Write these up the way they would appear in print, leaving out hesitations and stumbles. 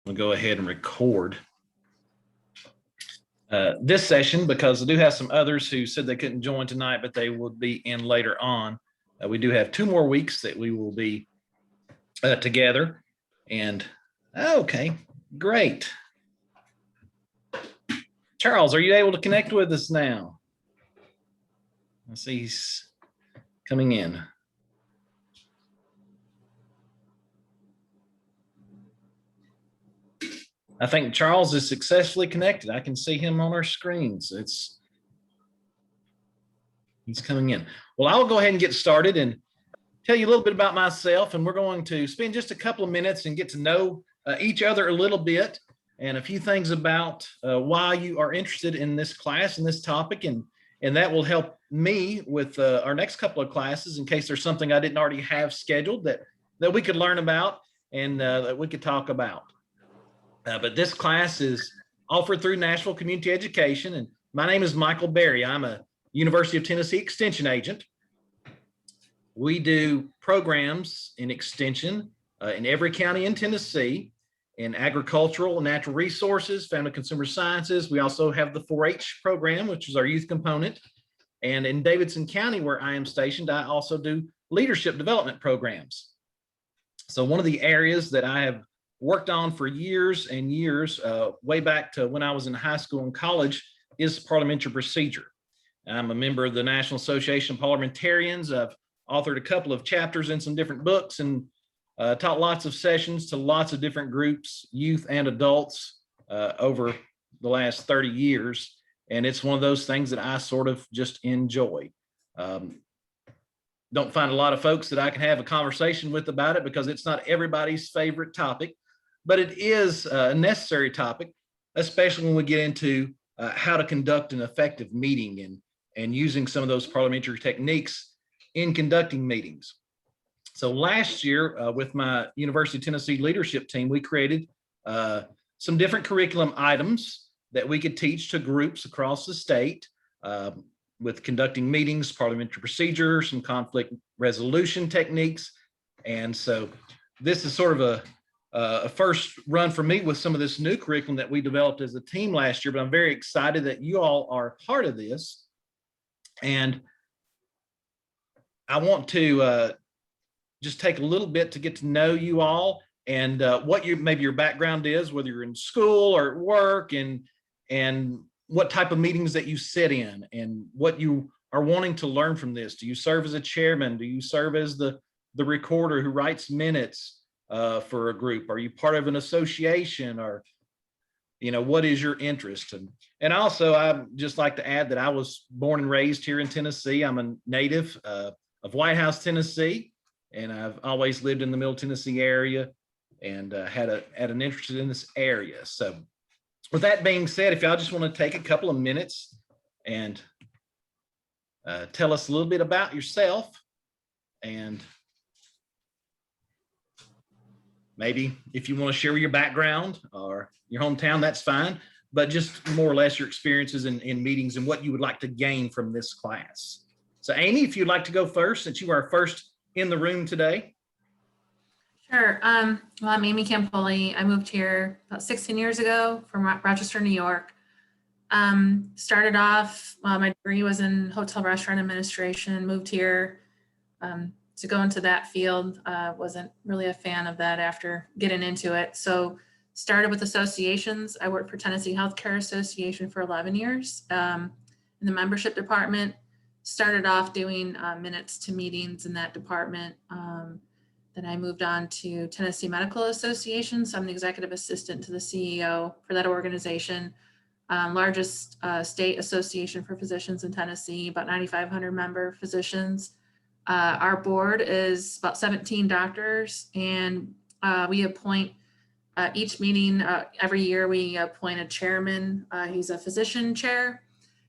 We'll go ahead and record this session because I do have some others who said they couldn't join tonight, but they will be in later on. We do have 2 more weeks that we will be together. And okay, great. Charles, are you able to connect with us now? I see he's coming in. I think Charles is successfully connected. I can see him on our screens. He's coming in. Well, I'll go ahead and get started and tell you a little bit about myself, and we're going to spend just a couple of minutes and get to know each other a little bit and a few things about why you are interested in this class and this topic, and that will help me with our next couple of classes in case there's something I didn't already have scheduled that we could learn about and that we could talk about. But this class is offered through Nashville Community Education, and my name is Michael Berry. I'm a University of Tennessee Extension agent. We do programs in extension in every county in Tennessee, in agricultural and natural resources, family consumer sciences. We also have the 4-H program, which is our youth component. And in Davidson County, where I am stationed, I also do leadership development programs. So one of the areas that I have worked on for years and years, way back to when I was in high school and college, is parliamentary procedure. I'm a member of the National Association of Parliamentarians. I've authored a couple of chapters in some different books and taught lots of sessions to lots of different groups, youth and adults, over the last 30 years. And it's one of those things that I sort of just enjoy. Don't find a lot of folks that I can have a conversation with about it because it's not everybody's favorite topic, but it is a necessary topic, especially when we get into how to conduct an effective meeting and using some of those parliamentary techniques in conducting meetings. So last year with my University of Tennessee leadership team, we created some different curriculum items that we could teach to groups across the state with conducting meetings, parliamentary procedure, some conflict resolution techniques. And so this is sort of a first run for me with some of this new curriculum that we developed as a team last year, but I'm very excited that you all are part of this. And I want to just take a little bit to get to know you all and what maybe your background is, whether you're in school or at work, and what type of meetings that you sit in and what you are wanting to learn from this. Do you serve as a chairman? Do you serve as the recorder who writes minutes for a group? Are you part of an association, or what is your interest? And also, I'd just like to add that I was born and raised here in Tennessee. I'm a native of White House, Tennessee, and I've always lived in the Middle Tennessee area and had an interest in this area. So with that being said, if y'all just want to take a couple of minutes and tell us a little bit about yourself, and maybe if you want to share your background or your hometown, that's fine, but just more or less your experiences in meetings and what you would like to gain from this class. So Amy, if you'd like to go first, since you are first in the room today. Sure. Well, I'm Amy Campoli. I moved here about 16 years ago from Rochester, New York. Started off, my degree was in hotel restaurant administration, moved here to go into that field. Wasn't really a fan of that after getting into it. So started with associations. I worked for Tennessee Healthcare Association for 11 years in the membership department. Started off doing minutes to meetings in that department. Then I moved on to Tennessee Medical Association. So I'm an executive assistant to the CEO for that organization. Largest state association for physicians in Tennessee, about 9,500 member physicians. Our board is about 17 doctors, and we appoint each meeting every year. We appoint a chairman. He's a physician chair,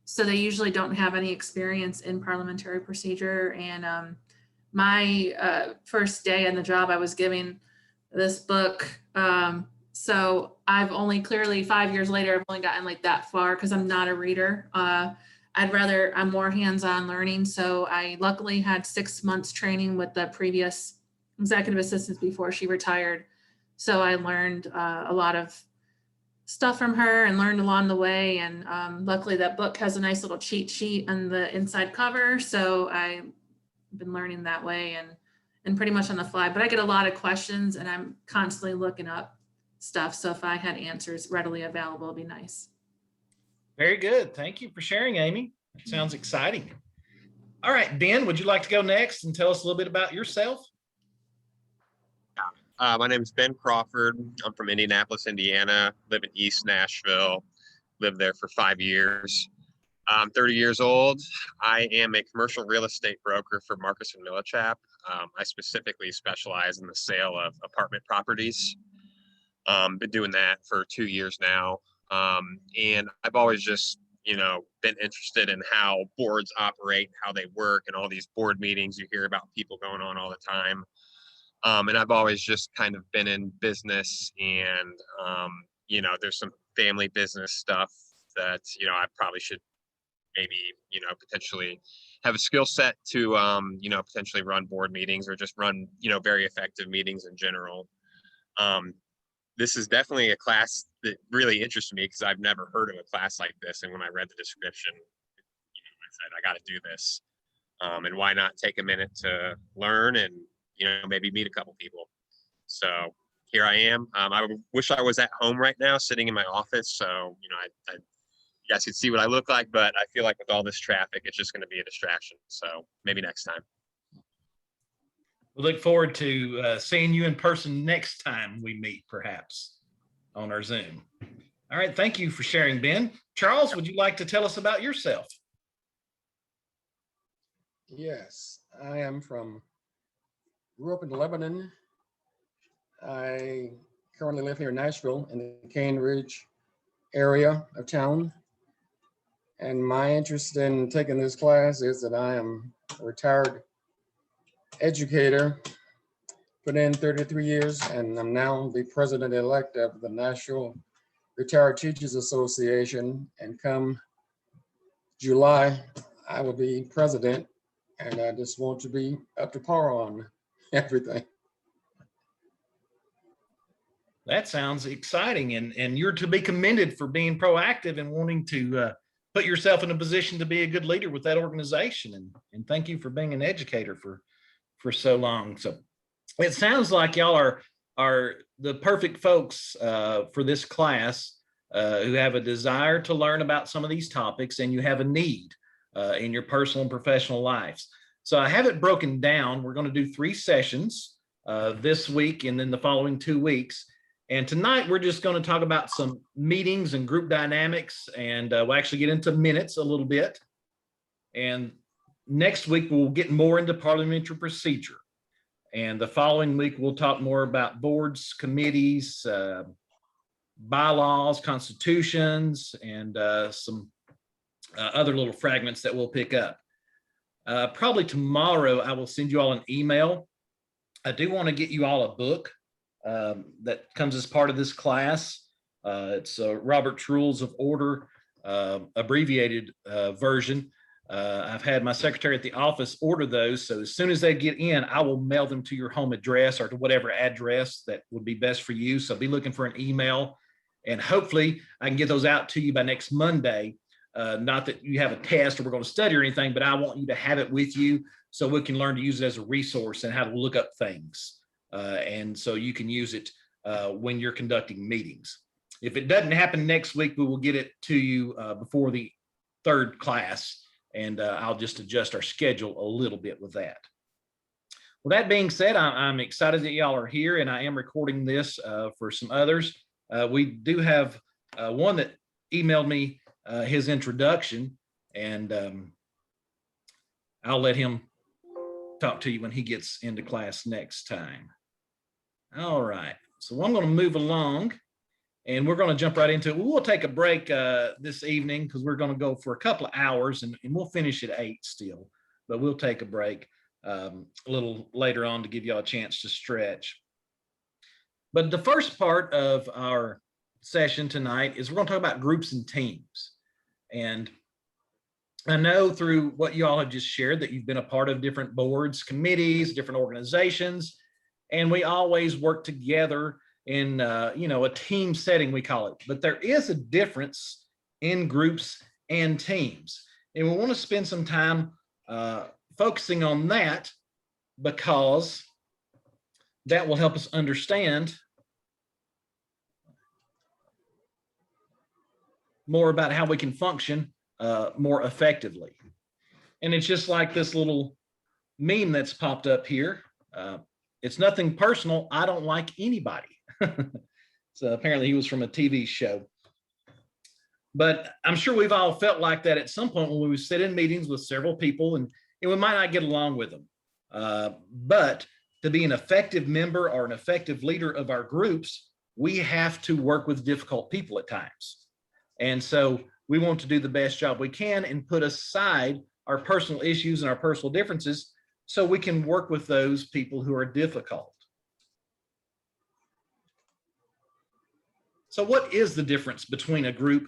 so they usually don't have any experience in parliamentary procedure. And my first day on the job, I was giving this book. So I've only clearly 5 years later, I've only gotten like that far because I'm not a reader. I'm more hands-on learning. So I luckily had 6 months training with the previous executive assistant before she retired. So I learned a lot of stuff from her and learned along the way. And luckily that book has a nice little cheat sheet on the inside cover. So I've been learning that way and pretty much on the fly, but I get a lot of questions and I'm constantly looking up stuff. So if I had answers readily available, it'd be nice. Very good. Thank you for sharing, Amy. It sounds exciting. All right, Ben, would you like to go next and tell us a little bit about yourself? My name is Ben Crawford. I'm from Indianapolis, Indiana, live in East Nashville, lived there for 5 years. I'm 30 years old. I am a commercial real estate broker for Marcus and Millichap. I specifically specialize in the sale of apartment properties. Been doing that for 2 years now. And I've always just, been interested in how boards operate, how they work, and all these board meetings you hear about people going on all the time. And I've always just kind of been in business and, there's some family business stuff that, I probably should maybe, potentially have a skill set to, potentially run board meetings or just run, very effective meetings in general. This is definitely a class that really interested me because I've never heard of a class like this. And when I read the description, I said, I got to do this. And why not take a minute to learn and, maybe meet a couple people. So here I am. I wish I was at home right now, sitting in my office. So, I you guys could see what I look like, but I feel like with all this traffic, it's just going to be a distraction. So maybe next time. We look forward to seeing you in person next time we meet, perhaps on our Zoom. All right. Thank you for sharing, Ben. Charles, would you like to tell us about yourself? Yes, grew up in Lebanon. I currently live here in Nashville in the Cane Ridge area of town. And my interest in taking this class is that I am a retired educator, put in 33 years, and I'm now the president-elect of the National Retired Teachers Association. And come July, I will be president, and I just want to be up to par on everything. That sounds exciting. And you're to be commended for being proactive and wanting to put yourself in a position to be a good leader with that organization. And thank you for being an educator for so long. So it sounds like y'all are the perfect folks for this class who have a desire to learn about some of these topics, and you have a need in your personal and professional lives. So I have it broken down. We're going to do 3 sessions this week and then the following 2 weeks. And tonight we're just going to talk about some meetings and group dynamics, and we'll actually get into minutes a little bit. And next week we'll get more into parliamentary procedure. And the following week we'll talk more about boards, committees, bylaws, constitutions, and some other little fragments that we'll pick up. Probably tomorrow I will send you all an email. I do want to get you all a book that comes as part of this class. It's Robert's Rules of Order, abbreviated version. I've had my secretary at the office order those. So as soon as they get in, I will mail them to your home address or to whatever address that would be best for you. So be looking for an email, and hopefully I can get those out to you by next Monday. Not that you have a test or we're going to study or anything, but I want you to have it with you so we can learn to use it as a resource and how to look up things. And so you can use it when you're conducting meetings. If it doesn't happen next week, we will get it to you before the 3rd class, and I'll just adjust our schedule a little bit with that. Well, that being said, I'm excited that y'all are here, and I am recording this for some others. We do have one that emailed me his introduction, and I'll let him talk to you when he gets into class next time. All right, so I'm going to move along, and we're going to jump right into it. We'll take a break this evening because we're going to go for a couple of hours, and we'll finish at 8 still, but we'll take a break a little later on to give y'all a chance to stretch. But the first part of our session tonight is we're going to talk about groups and teams. And I know through what you all have just shared that you've been a part of different boards, committees, different organizations, and we always work together in a team setting, we call it, but there is a difference in groups and teams. And we want to spend some time focusing on that, because that will help us understand more about how we can function more effectively. And it's just like this little meme that's popped up here. It's nothing personal. I don't like anybody. So apparently he was from a TV show. But I'm sure we've all felt like that at some point when we sit in meetings with several people and we might not get along with them. But to be an effective member or an effective leader of our groups, we have to work with difficult people at times. And so we want to do the best job we can and put aside our personal issues and our personal differences so we can work with those people who are difficult. So what is the difference between a group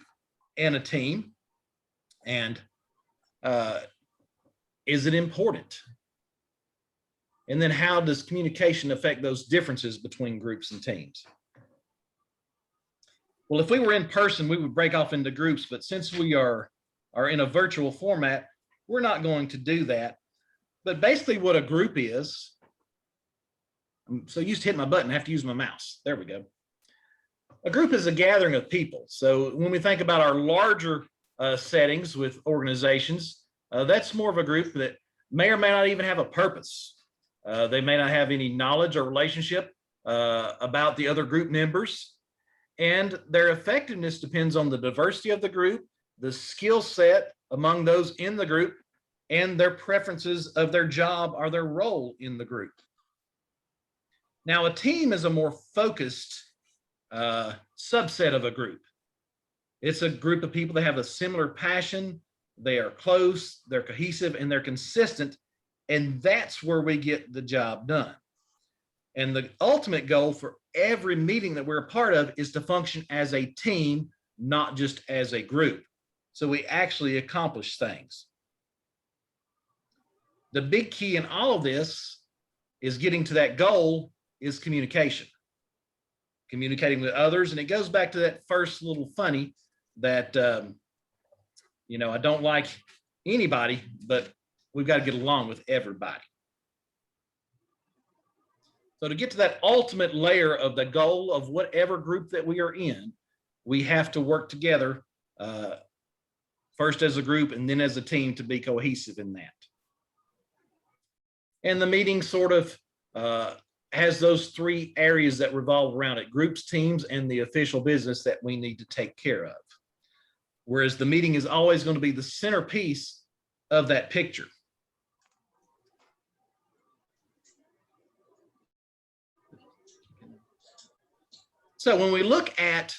and a team? And is it important? And then how does communication affect those differences between groups and teams? Well, if we were in person, we would break off into groups, but since we are in a virtual format, we're not going to do that. But basically what a group is, I'm so used to hitting my button, I have to use my mouse. There we go. A group is a gathering of people. So when we think about our larger settings with organizations, that's more of a group that may or may not even have a purpose. They may not have any knowledge or relationship about the other group members. And their effectiveness depends on the diversity of the group, the skill set among those in the group, and their preferences of their job or their role in the group. Now, a team is a more focused subset of a group. It's a group of people that have a similar passion, they are close, they're cohesive, and they're consistent, and that's where we get the job done. And the ultimate goal for every meeting that we're a part of is to function as a team, not just as a group. So we actually accomplish things. The big key in all of this is getting to that goal is communication. Communicating with others. And it goes back to that first little funny that, I don't like anybody, but we've got to get along with everybody. So to get to that ultimate layer of the goal of whatever group that we are in, we have to work together first as a group and then as a team to be cohesive in that. And the meeting sort of has those three areas that revolve around it: groups, teams, and the official business that we need to take care of. Whereas the meeting is always going to be the centerpiece of that picture. So when we look at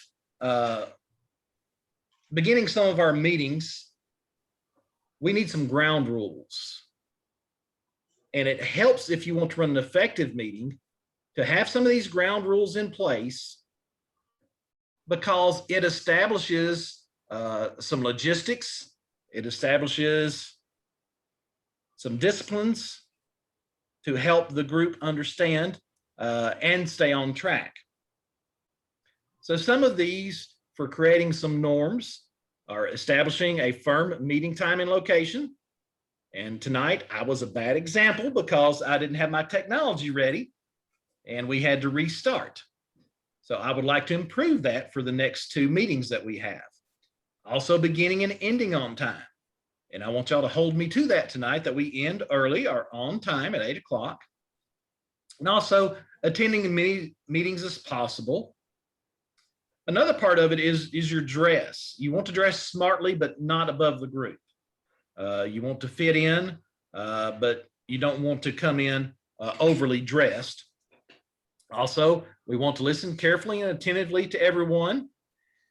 beginning some of our meetings, we need some ground rules. And it helps if you want to run an effective meeting to have some of these ground rules in place, because it establishes some logistics, it establishes some disciplines to help the group understand and stay on track. So some of these for creating some norms are establishing a firm meeting time and location. And tonight I was a bad example because I didn't have my technology ready and we had to restart. So I would like to improve that for the next two meetings that we have. Also beginning and ending on time. And I want y'all to hold me to that tonight, that we end early or on time at 8 o'clock. And also attending as many meetings as possible. Another part of it is your dress. You want to dress smartly, but not above the group. You want to fit in, but you don't want to come in overly dressed. Also, we want to listen carefully and attentively to everyone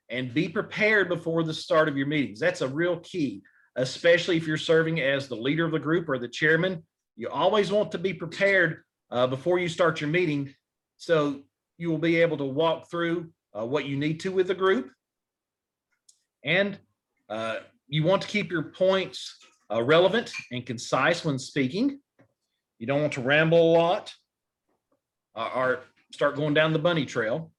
and be prepared before the start of your meetings. That's a real key, especially if you're serving as the leader of the group or the chairman. You always want to be prepared before you start your meeting, so you will be able to walk through what you need to with the group. And you want to keep your points relevant and concise when speaking. You don't want to ramble a lot or start going down the bunny trail.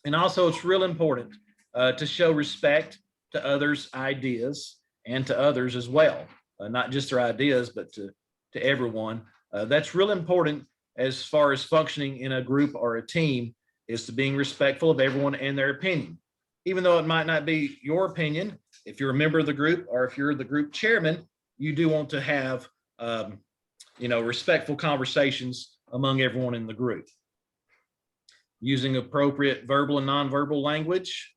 And also, it's real important to show respect to others' ideas and to others as well, not just their ideas, but to everyone. That's real important as far as functioning in a group or a team, is to being respectful of everyone and their opinion. Even though it might not be your opinion, if you're a member of the group or if you're the group chairman, you do want to have respectful conversations among everyone in the group. Using appropriate verbal and nonverbal language.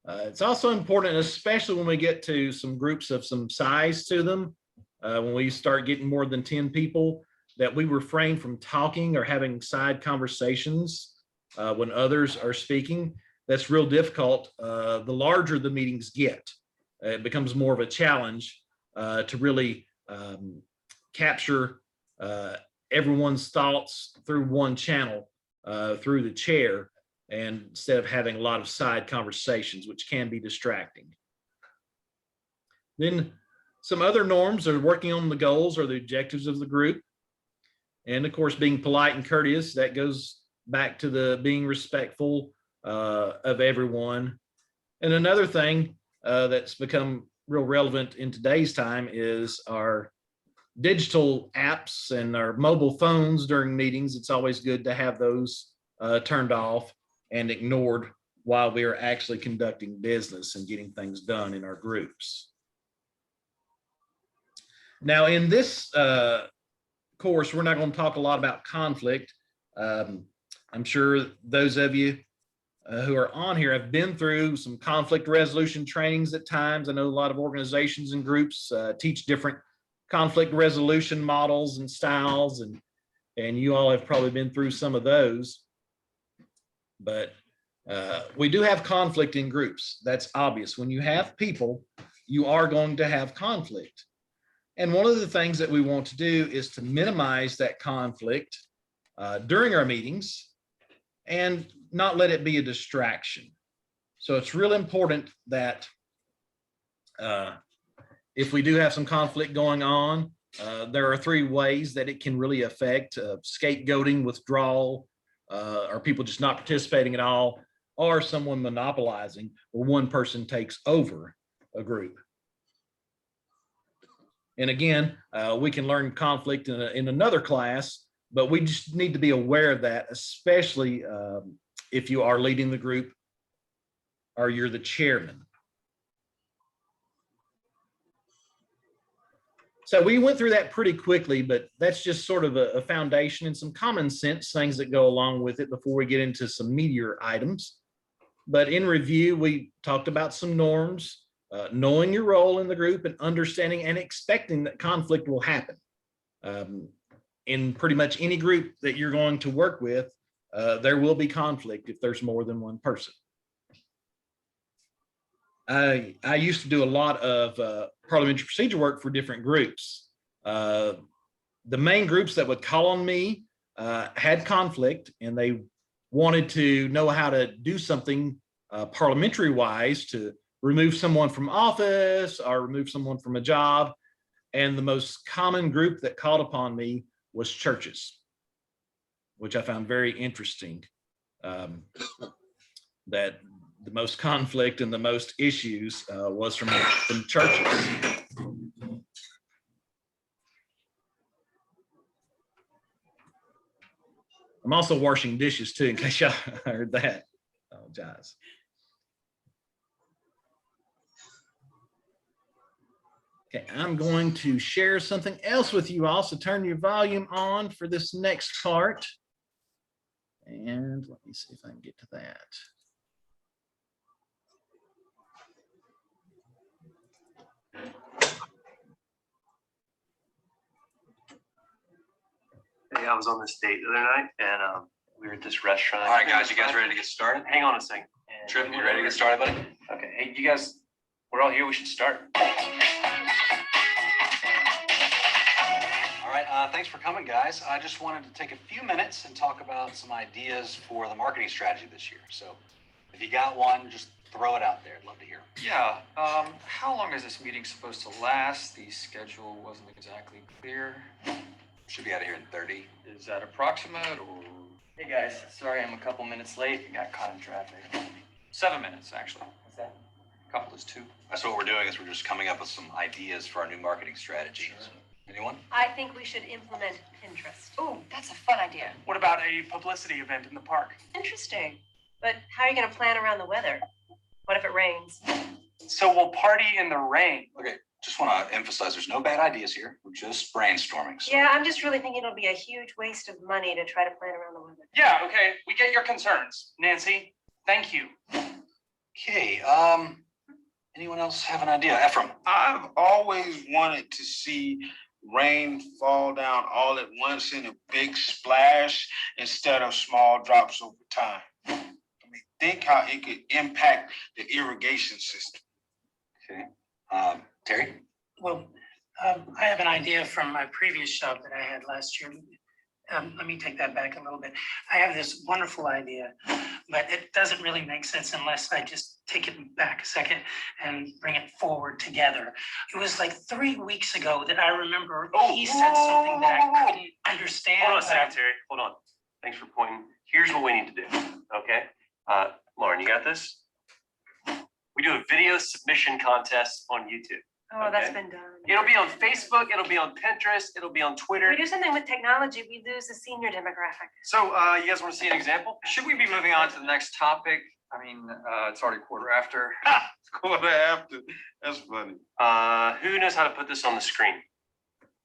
It's also important, especially when we get to some groups of some size to them, when we start getting more than 10 people, that we refrain from talking or having side conversations when others are speaking. That's real difficult. The larger the meetings get, it becomes more of a challenge to really capture everyone's thoughts through one channel, through the chair, and instead of having a lot of side conversations, which can be distracting. Then some other norms are working on the goals or the objectives of the group. And of course, being polite and courteous, that goes back to the being respectful of everyone. And another thing that's become real relevant in today's time is our digital apps and our mobile phones during meetings. It's always good to have those turned off and ignored while we are actually conducting business and getting things done in our groups. Now, in this course, we're not going to talk a lot about conflict. I'm sure those of you who are on here have been through some conflict resolution trainings at times. I know a lot of organizations and groups teach different conflict resolution models and styles, and you all have probably been through some of those. But we do have conflict in groups. That's obvious. When you have people, you are going to have conflict. And one of the things that we want to do is to minimize that conflict during our meetings and not let it be a distraction. So it's real important that if we do have some conflict going on, there are 3 ways that it can really affect: scapegoating, withdrawal, or people just not participating at all, or someone monopolizing, where one person takes over a group. And again, we can learn conflict in another class, but we just need to be aware of that, especially if you are leading the group or you're the chairman. So we went through that pretty quickly, but that's just sort of a foundation and some common sense things that go along with it before we get into some meatier items. But in review, we talked about some norms, knowing your role in the group and understanding and expecting that conflict will happen. In pretty much any group that you're going to work with, there will be conflict if there's more than one person. I used to do a lot of parliamentary procedure work for different groups. The main groups that would call on me had conflict, and they wanted to know how to do something parliamentary wise to remove someone from office or remove someone from a job. And the most common group that called upon me was churches, which I found very interesting. That the most conflict and the most issues was from churches. I'm also washing dishes too, in case y'all heard that. I apologize. Okay, I'm going to share something else with you all, so turn your volume on for this next part. And let me see if I can get to that. Hey, I was on this date the other night, and we were at this restaurant. All right, guys, you guys ready to get started? Hang on a second. Trip, you ready to get started, buddy? Okay, hey, you guys, we're all here. We should start. All right, thanks for coming, guys. I just wanted to take a few minutes and talk about some ideas for the marketing strategy this year. So if you got one, just throw it out there. I'd love to hear. Yeah, how long is this meeting supposed to last? The schedule wasn't exactly clear. Should be out of here in 30. Is that approximate or? Hey guys, sorry I'm a couple minutes late. I got caught in traffic. 7 minutes, actually. What's that? Couple is 2. So what we're doing is we're just coming up with some ideas for our new marketing strategy. Anyone? I think we should implement Pinterest. Ooh, that's a fun idea. What about a publicity event in the park? Interesting. But how are you going to plan around the weather? What if it rains? So we'll party in the rain. Okay, just want to emphasize there's no bad ideas here. We're just brainstorming. So Yeah, I'm just really thinking it'll be a huge waste of money to try to plan around the weather. Yeah, okay, we get your concerns. Nancy, thank you. Okay, anyone else have an idea? Ephraim? I've always wanted to see rain fall down all at once in a big splash instead of small drops over time. I mean, think how it could impact the irrigation system. Okay. Terry? Well, I have an idea from my previous job that I had last year. Let me take that back a little bit. I have this wonderful idea, but it doesn't really make sense unless I just take it back a second and bring it forward together. It was like 3 weeks ago that I remember he said something that I couldn't understand. Hold on a second, Terry. Hold on. Thanks for pointing. Here's what we need to do. Okay. Lauren, you got this? We do a video submission contest on YouTube. Oh, that's Okay. been done. It'll be on Facebook, it'll be on Pinterest, it'll be on If Twitter. we do something with technology, we lose the senior demographic. So you guys want to see an example? Should we be moving on to the next topic? I mean, it's already quarter after. Quarter after. That's funny. Who knows how to put this on the screen?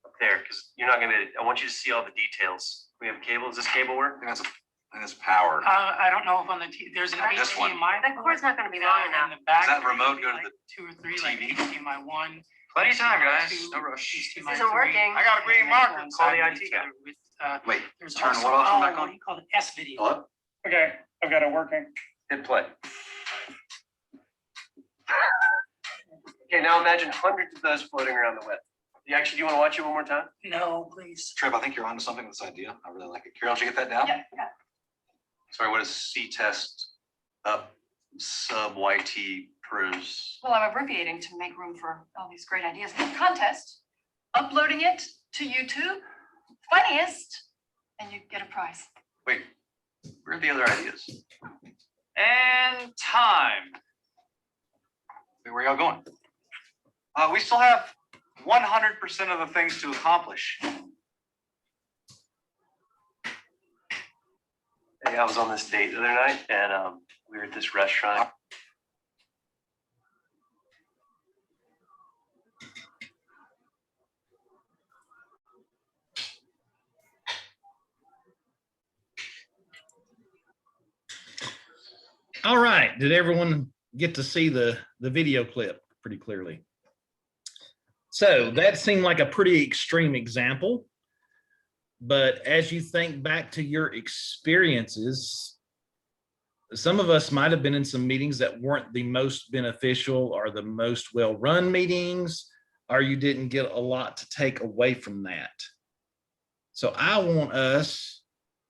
Up there, because you're not gonna, I want you to see all the details. We have cable, does this cable work? That's powered. I don't know if on the, there's an This one. HDMI. That cord's not going to be long down enough. in the back. Does that remote There's go to like the 2 or 3, like TV? HDMI 1. Plenty of time, guys. HDMI 2, No rush. HDMI This isn't 3, working. I got a green and marker. then Call the coincide IT each guy. other with, Wait, there's turn also, what off and back what on? do you call it? S-video. Hello? Okay, I've got it working. Hit play. Okay, now imagine hundreds of those floating around the web. Do you want to watch it one more time? No, please. Trev, I think you're onto something with this idea. I really like it. Carol, did you get that down? Yeah. Sorry, what is C-test up sub YT pros? Well, I'm abbreviating to make room for all these great ideas. Contest, uploading it to YouTube, funniest, and you get a prize. Wait, where are the other ideas? And time. Wait, where y'all going? We still have 100% of the things to accomplish. Hey, I was on this date the other night and we were at this restaurant. All right. Did everyone get to see the video clip pretty clearly? So that seemed like a pretty extreme example. But as you think back to your experiences, some of us might have been in some meetings that weren't the most beneficial or the most well-run meetings, or you didn't get a lot to take away from that. So I want us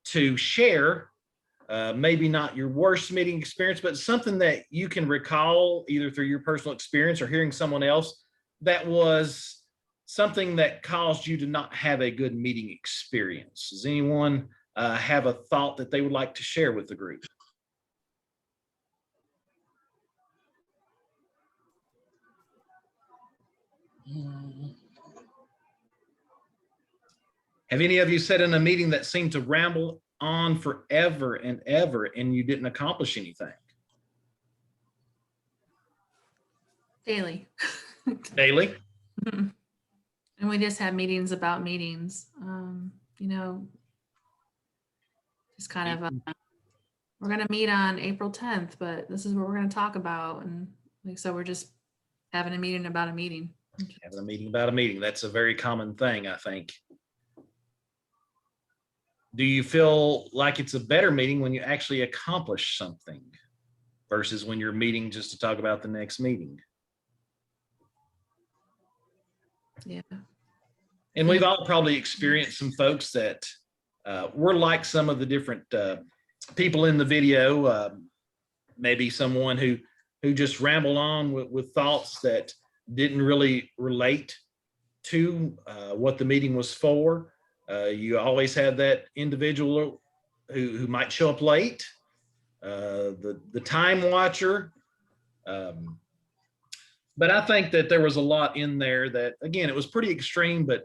to share maybe not your worst meeting experience, but something that you can recall either through your personal experience or hearing someone else that was something that caused you to not have a good meeting experience. Does anyone have a thought that they would like to share with the group? Have any of you sat in a meeting that seemed to ramble on forever and ever and you didn't accomplish anything? Daily. Daily? Mhm. And we just have meetings about meetings, just kind of, we're going to meet on April 10th, but this is what we're going to talk about. And so we're just having a meeting about a meeting. Having a meeting about a meeting. That's a very common thing, I think. Do you feel like it's a better meeting when you actually accomplish something versus when you're meeting just to talk about the next meeting? Yeah. And we've all probably experienced some folks that were like some of the different people in the video, maybe someone who just rambled on with thoughts that didn't really relate to what the meeting was for. You always have that individual who might show up late, the time watcher. But I think that there was a lot in there that, again, it was pretty extreme, but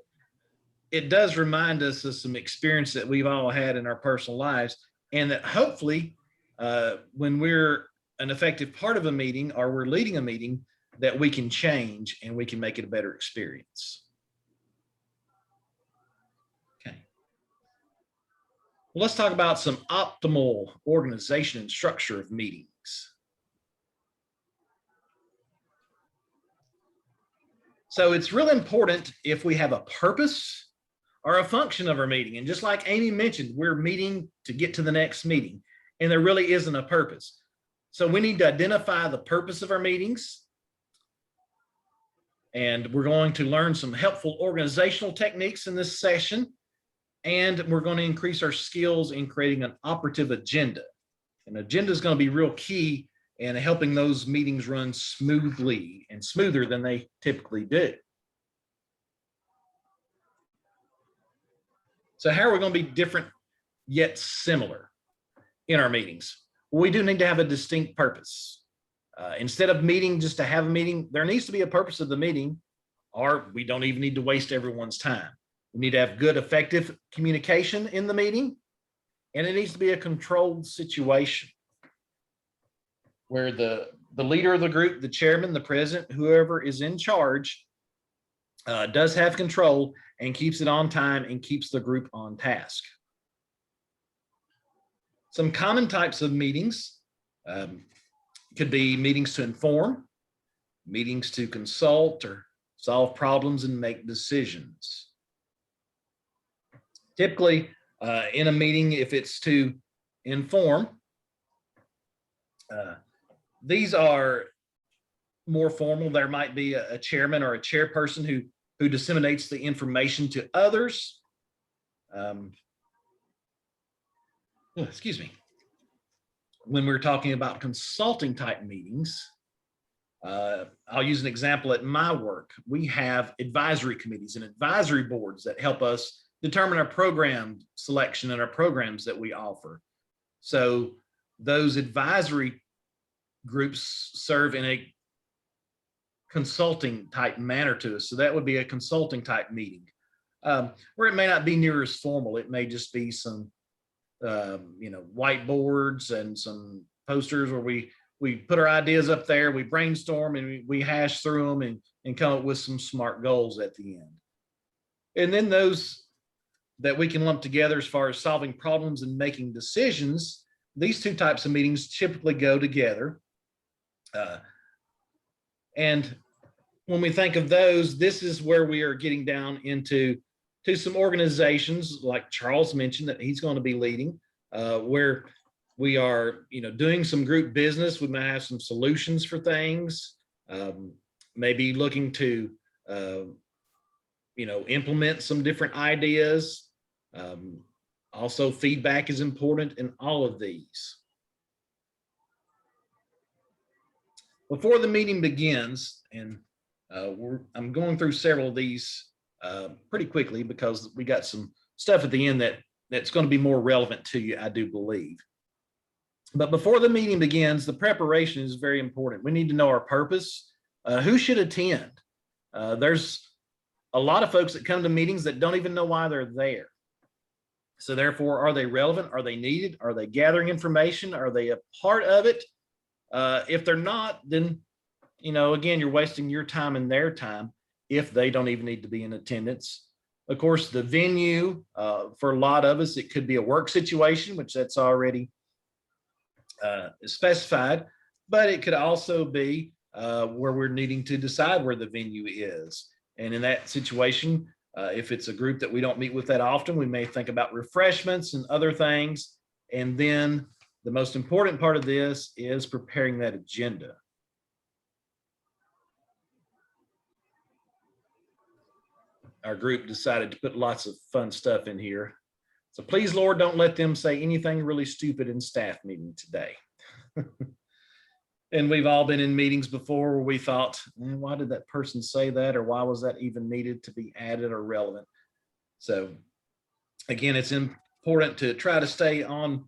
it does remind us of some experience that we've all had in our personal lives, and that hopefully when we're an effective part of a meeting or we're leading a meeting, that we can change and we can make it a better experience. Okay. Well, let's talk about some optimal organization and structure of meetings. So it's really important if we have a purpose or a function of our meeting. And just like Amy mentioned, we're meeting to get to the next meeting, and there really isn't a purpose. So we need to identify the purpose of our meetings. And we're going to learn some helpful organizational techniques in this session. And we're going to increase our skills in creating an operative agenda. An agenda is going to be real key in helping those meetings run smoothly and smoother than they typically do. So how are we going to be different yet similar in our meetings? Well, we do need to have a distinct purpose. Instead of meeting just to have a meeting, there needs to be a purpose of the meeting, or we don't even need to waste everyone's time. We need to have good, effective communication in the meeting, and it needs to be a controlled situation where the leader of the group, the chairman, the president, whoever is in charge, does have control and keeps it on time and keeps the group on task. Some common types of meetings could be meetings to inform, meetings to consult or solve problems and make decisions. Typically, in a meeting, if it's to inform, these are more formal. There might be a chairman or a chairperson who disseminates the information to others. Excuse me. When we're talking about consulting type meetings, I'll use an example at my work. We have advisory committees and advisory boards that help us determine our program selection and our programs that we offer. So those advisory groups serve in a consulting type manner to us. So that would be a consulting type meeting, where it may not be near as formal. It may just be some, whiteboards and some posters where we put our ideas up there, we brainstorm and we hash through them and come up with some smart goals at the end. And then those that we can lump together as far as solving problems and making decisions, these two types of meetings typically go together. And when we think of those, this is where we are getting down into some organizations like Charles mentioned that he's going to be leading, where we are, doing some group business. We might have some solutions for things, maybe looking to, implement some different ideas. Also, feedback is important in all of these. Before the meeting begins, and I'm going through several of these pretty quickly because we got some stuff at the end that's going to be more relevant to you, I do believe. But before the meeting begins, the preparation is very important. We need to know our purpose, who should attend. There's a lot of folks that come to meetings that don't even know why they're there. So therefore, are they relevant? Are they needed? Are they gathering information? Are they a part of it? If they're not, then, again, you're wasting your time and their time if they don't even need to be in attendance. Of course, the venue, for a lot of us, it could be a work situation, which that's already specified, but it could also be where we're needing to decide where the venue is. And in that situation, if it's a group that we don't meet with that often, we may think about refreshments and other things. And then the most important part of this is preparing that agenda. Our group decided to put lots of fun stuff in here. So please, Lord, don't let them say anything really stupid in staff meeting today. And we've all been in meetings before where we thought, why did that person say that? Or why was that even needed to be added or relevant? So again, it's important to try to stay on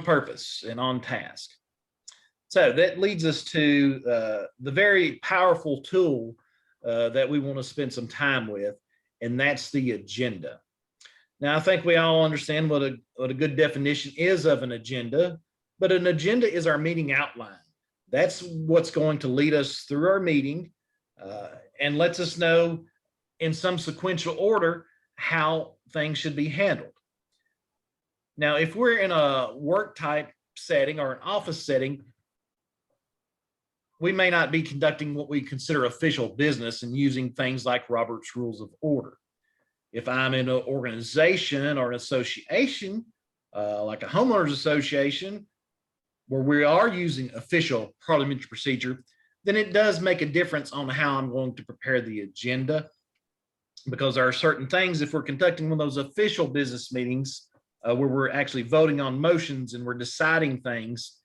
purpose and on task. So that leads us to the very powerful tool that we want to spend some time with, and that's the agenda. Now, I think we all understand what a good definition is of an agenda, but an agenda is our meeting outline. That's what's going to lead us through our meeting and lets us know in some sequential order how things should be handled. Now, if we're in a work type setting or an office setting, we may not be conducting what we consider official business and using things like Robert's Rules of Order. If I'm in an organization or an association, like a homeowners association, where we are using official parliamentary procedure, then it does make a difference on how I'm going to prepare the agenda, because there are certain things, if we're conducting one of those official business meetings where we're actually voting on motions and we're deciding things,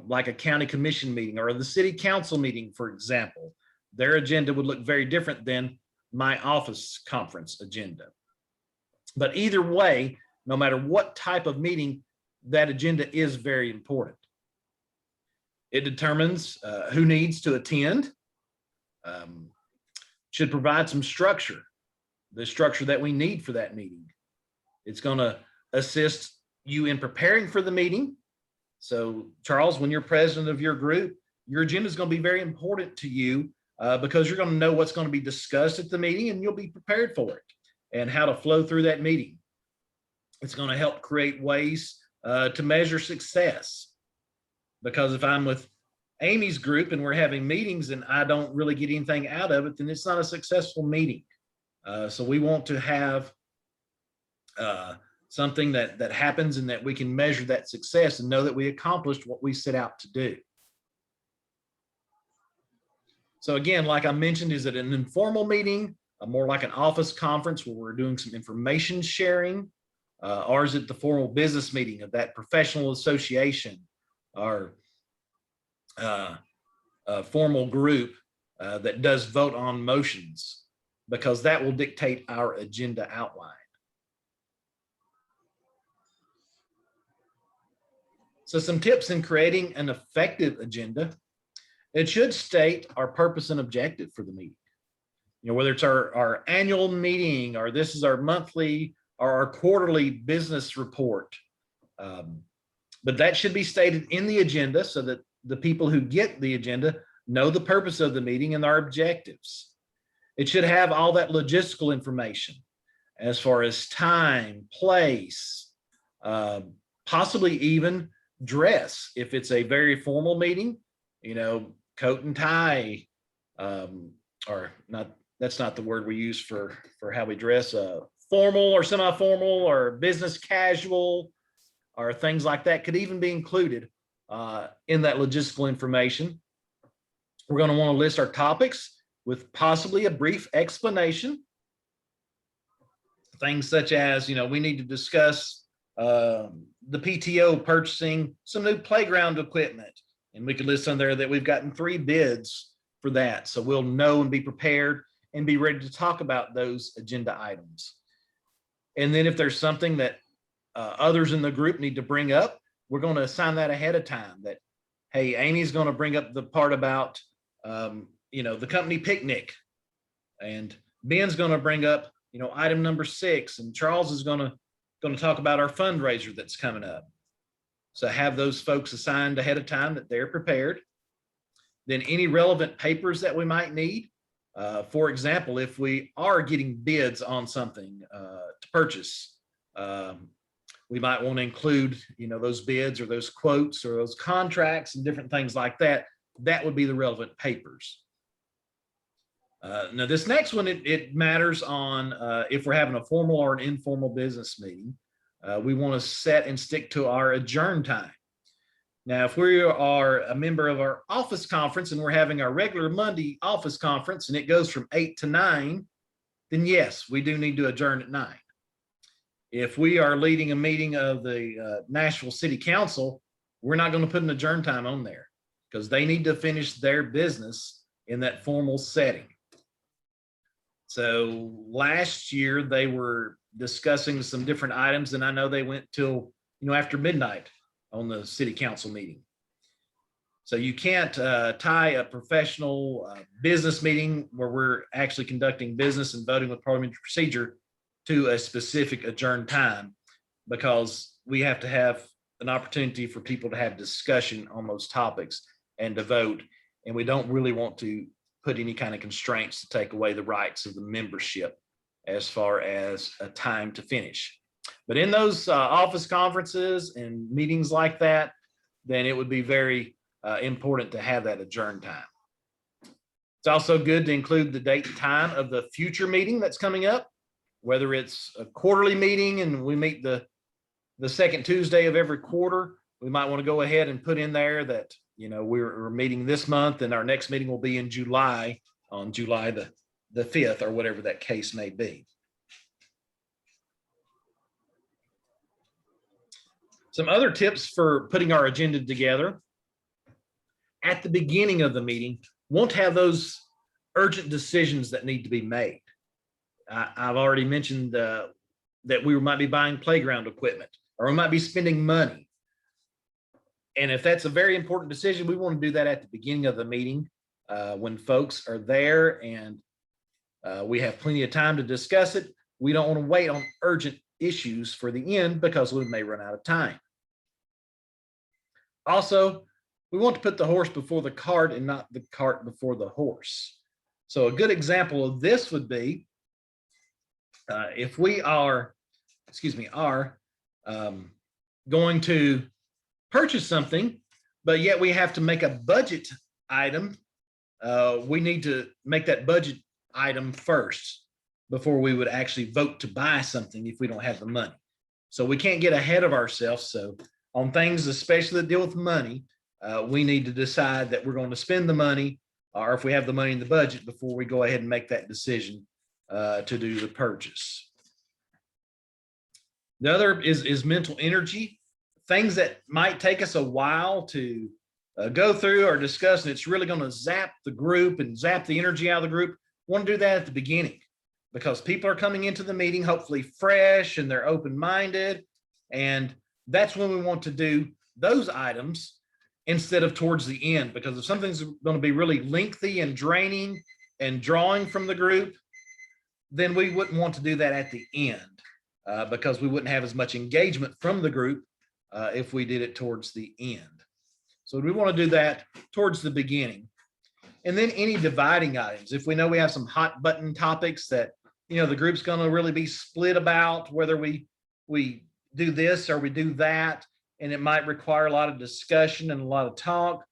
like a county commission meeting or the city council meeting, for example, their agenda would look very different than my office conference agenda. But either way, no matter what type of meeting, that agenda is very important. It determines who needs to attend, should provide some structure, the structure that we need for that meeting. It's going to assist you in preparing for the meeting. So, Charles, when you're president of your group, your agenda is going to be very important to you because you're going to know what's going to be discussed at the meeting and you'll be prepared for it and how to flow through that meeting. It's going to help create ways to measure success. Because if I'm with Amy's group and we're having meetings and I don't really get anything out of it, then it's not a successful meeting. So we want to have something that happens and that we can measure that success and know that we accomplished what we set out to do. So again, like I mentioned, is it an informal meeting, more like an office conference where we're doing some information sharing, or is it the formal business meeting of that professional association or a formal group that does vote on motions, because that will dictate our agenda outline. So some tips in creating an effective agenda. It should state our purpose and objective for the meeting. You know, whether it's our annual meeting or this is our monthly or our quarterly business report. But that should be stated in the agenda so that the people who get the agenda know the purpose of the meeting and our objectives. It should have all that logistical information as far as time, place, possibly even dress. If it's a very formal meeting, you know, coat and tie, or not, that's not the word we use for how we dress, formal or semi-formal or business casual or things like that could even be included in that logistical information. We're going to want to list our topics with possibly a brief explanation. Things such as, you know, we need to discuss the PTO purchasing some new playground equipment. And we could list on there that we've gotten 3 bids for that. So we'll know and be prepared and be ready to talk about those agenda items. And then if there's something that others in the group need to bring up, we're going to assign that ahead of time that, hey, Amy's going to bring up the part about, you know, the company picnic, and Ben's going to bring up, you know, item number 6, and Charles is going to talk about our fundraiser that's coming up. So have those folks assigned ahead of time that they're prepared. Then any relevant papers that we might need. For example, if we are getting bids on something to purchase, we might want to include, you know, those bids or those quotes or those contracts and different things like that. That would be the relevant papers. Now, this next one, it matters on if we're having a formal or an informal business meeting. We want to set and stick to our adjourn time. Now, if we are a member of our office conference and we're having our regular Monday office conference and it goes from 8 to 9, then yes, we do need to adjourn at 9. If we are leading a meeting of the Nashville City Council, we're not going to put an adjourn time on there because they need to finish their business in that formal setting. So last year they were discussing some different items, and I know they went till, after midnight on the city council meeting. So you can't tie a professional business meeting where we're actually conducting business and voting with parliamentary procedure to a specific adjourned time, because we have to have an opportunity for people to have discussion on those topics and to vote. And we don't really want to put any kind of constraints to take away the rights of the membership as far as a time to finish. But in those office conferences and meetings like that, then it would be very important to have that adjourned time. It's also good to include the date and time of the future meeting that's coming up, whether it's a quarterly meeting and we meet the second Tuesday of every quarter. We might want to go ahead and put in there that, we're meeting this month and our next meeting will be in July, on July the 5th, or whatever that case may be. Some other tips for putting our agenda together. At the beginning of the meeting, won't have those urgent decisions that need to be made. I've already mentioned that we might be buying playground equipment, or we might be spending money. And if that's a very important decision, we want to do that at the beginning of the meeting when folks are there and we have plenty of time to discuss it. We don't want to wait on urgent issues for the end because we may run out of time. Also, we want to put the horse before the cart and not the cart before the horse. So a good example of this would be if we are going to purchase something, but yet we have to make a budget item. We need to make that budget item first before we would actually vote to buy something if we don't have the money. So we can't get ahead of ourselves. So on things, especially that deal with money, we need to decide that we're going to spend the money, or if we have the money in the budget, before we go ahead and make that decision to do the purchase. The other is mental energy. Things that might take us a while to go through or discuss, and it's really going to zap the group and zap the energy out of the group. We want to do that at the beginning, because people are coming into the meeting hopefully fresh and they're open-minded, and that's when we want to do those items instead of towards the end, because if something's going to be really lengthy and draining and drawing from the group, then we wouldn't want to do that at the end because we wouldn't have as much engagement from the group if we did it towards the end. So we want to do that towards the beginning. And then any dividing items. If we know we have some hot button topics that, the group's going to really be split about, whether we do this or we do that, and it might require a lot of discussion and a lot of talk,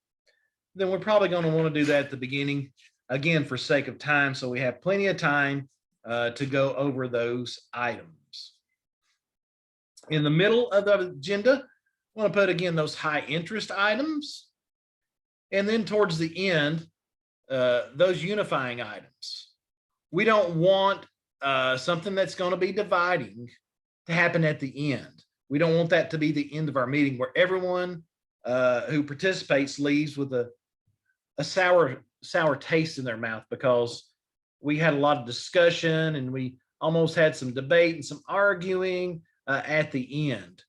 then we're probably going to want to do that at the beginning, again, for sake of time. So we have plenty of time to go over those items. In the middle of the agenda, I want to put, again, those high interest items. And then towards the end, those unifying items. We don't want something that's going to be dividing to happen at the end. We don't want that to be the end of our meeting where everyone who participates leaves with a sour taste in their mouth, because we had a lot of discussion and we almost had some debate and some arguing at the end.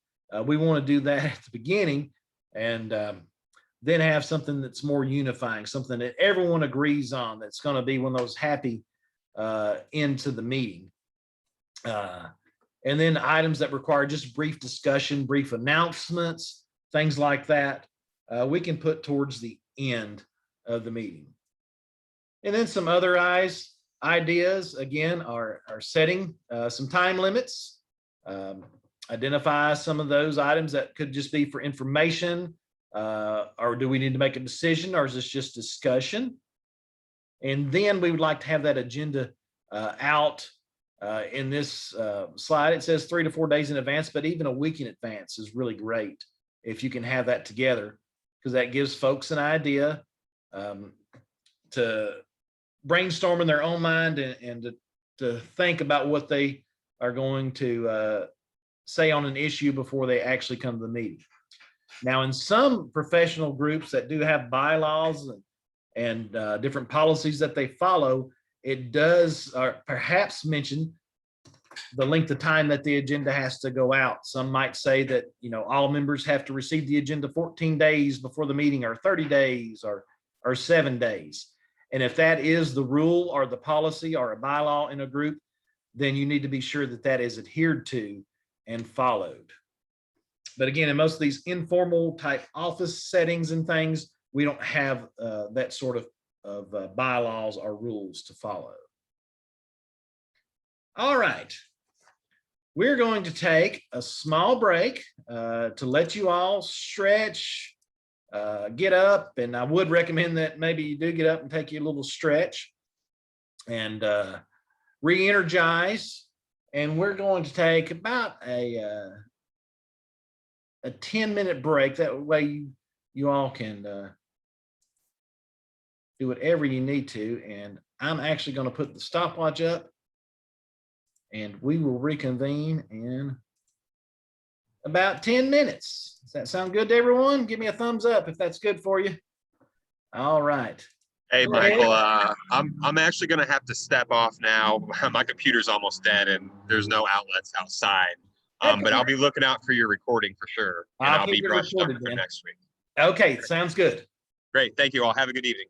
We want to do that at the beginning, and then have something that's more unifying, something that everyone agrees on, that's going to be one of those happy end to the meeting. And then items that require just brief discussion, brief announcements, things like that, we can put towards the end of the meeting. And then some other ideas, again, are setting some time limits. Identify some of those items that could just be for information, or do we need to make a decision, or is this just discussion? And then we would like to have that agenda out. In this slide, it says 3 to 4 days in advance, but even a week in advance is really great if you can have that together, because that gives folks an idea to brainstorm in their own mind and to think about what they are going to say on an issue before they actually come to the meeting. Now, in some professional groups that do have bylaws and different policies that they follow, it does perhaps mention the length of time that the agenda has to go out. Some might say that, all members have to receive the agenda 14 days before the meeting, or 30 days, or 7 days. And if that is the rule or the policy or a bylaw in a group, then you need to be sure that that is adhered to and followed. But again, in most of these informal type office settings and things, we don't have that sort of bylaws or rules to follow. All right. We're going to take a small break to let you all stretch, get up, and I would recommend that maybe you do get up and take you a little stretch and re-energize. And we're going to take about a 10-minute break. That way you all can do whatever you need to. And I'm actually going to put the stopwatch up, and we will reconvene in about 10 minutes. Does that sound good to everyone? Give me a thumbs up if that's good for you. All right. Hey, Go ahead. Michael, I'm actually going to have to step off now. My computer's almost dead and there's no outlets outside. But I'll be looking out for your recording for sure. And I'll be brushed up for next week. Okay, sounds good. Great. Thank you all. Have a good evening.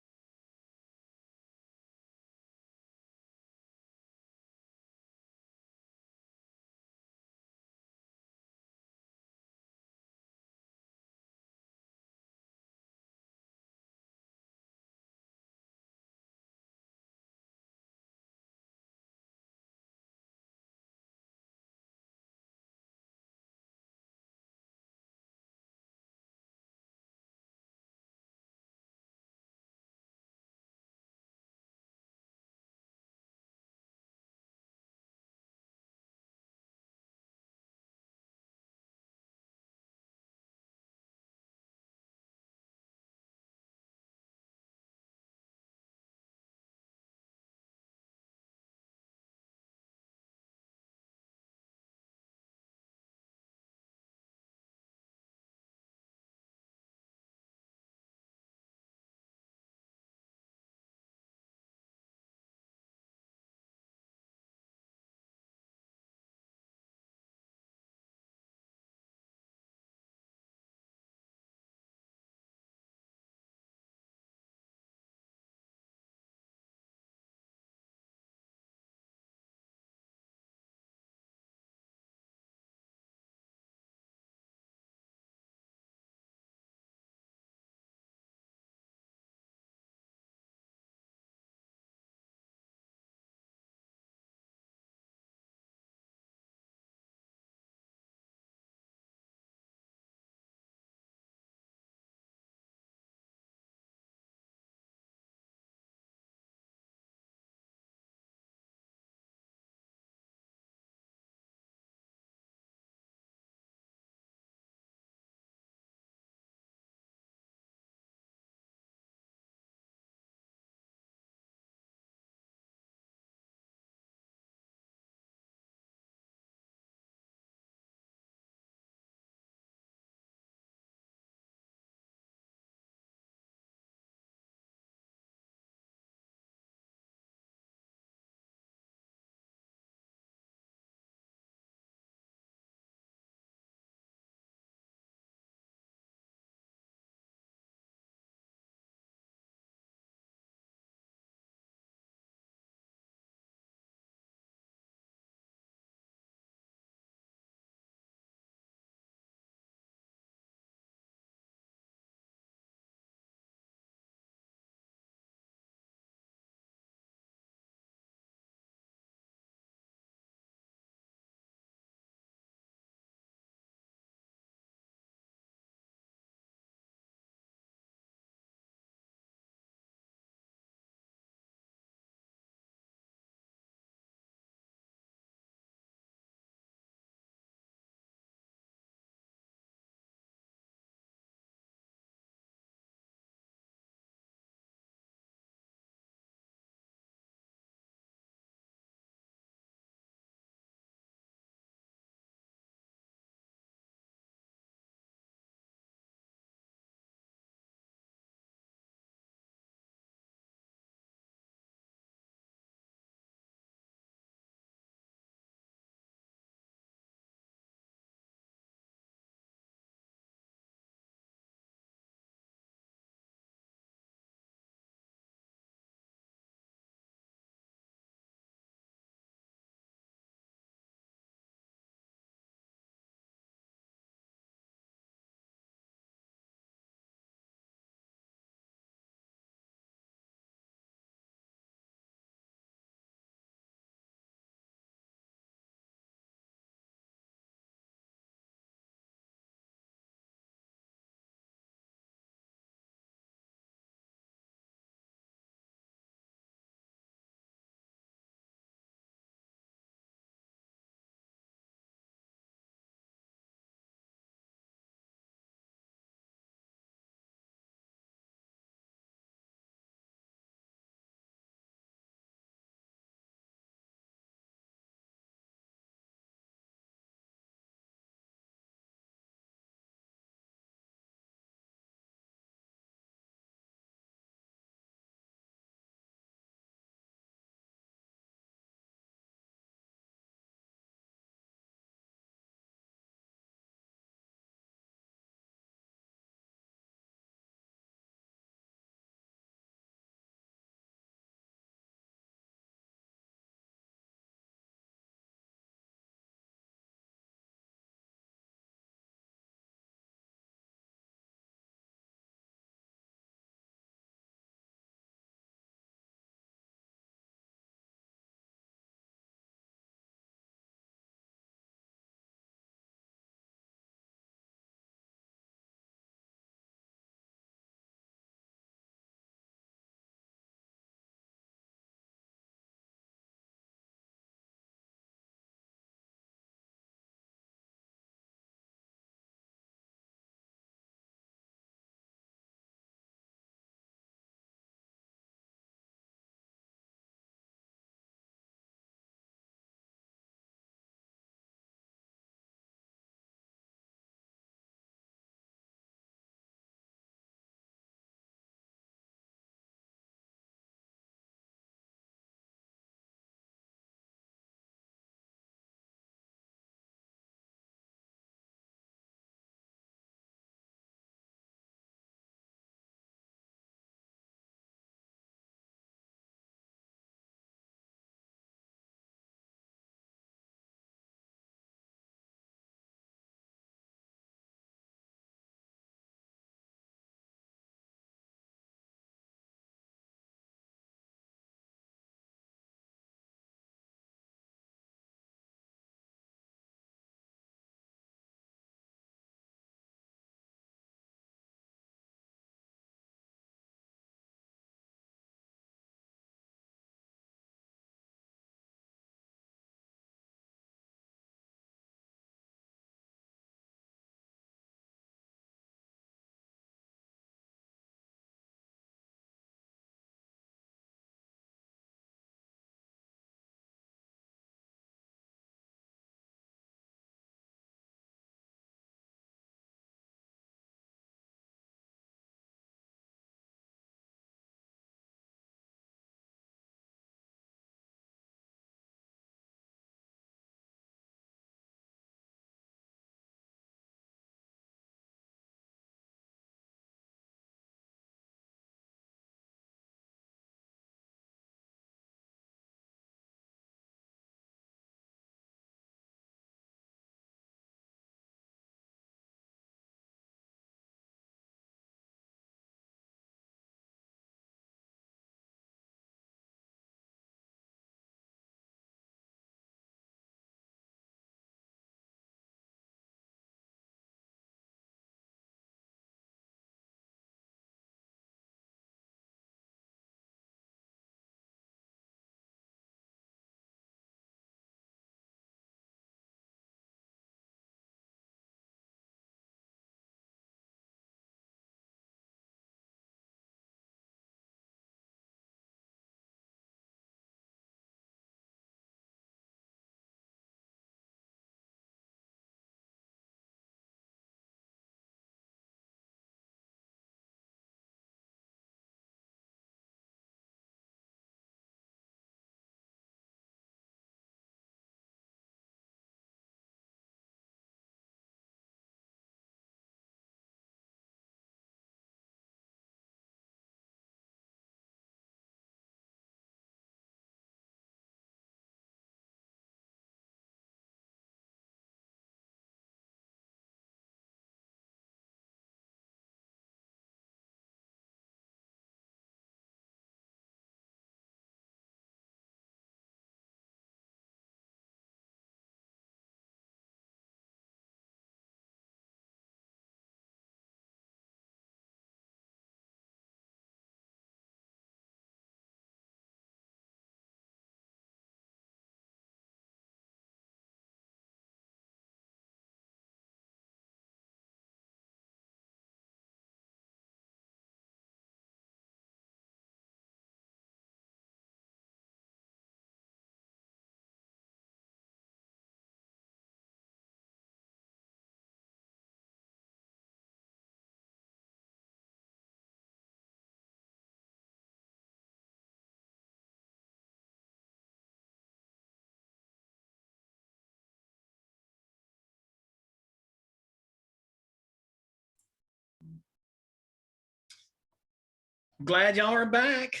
Glad y'all are back.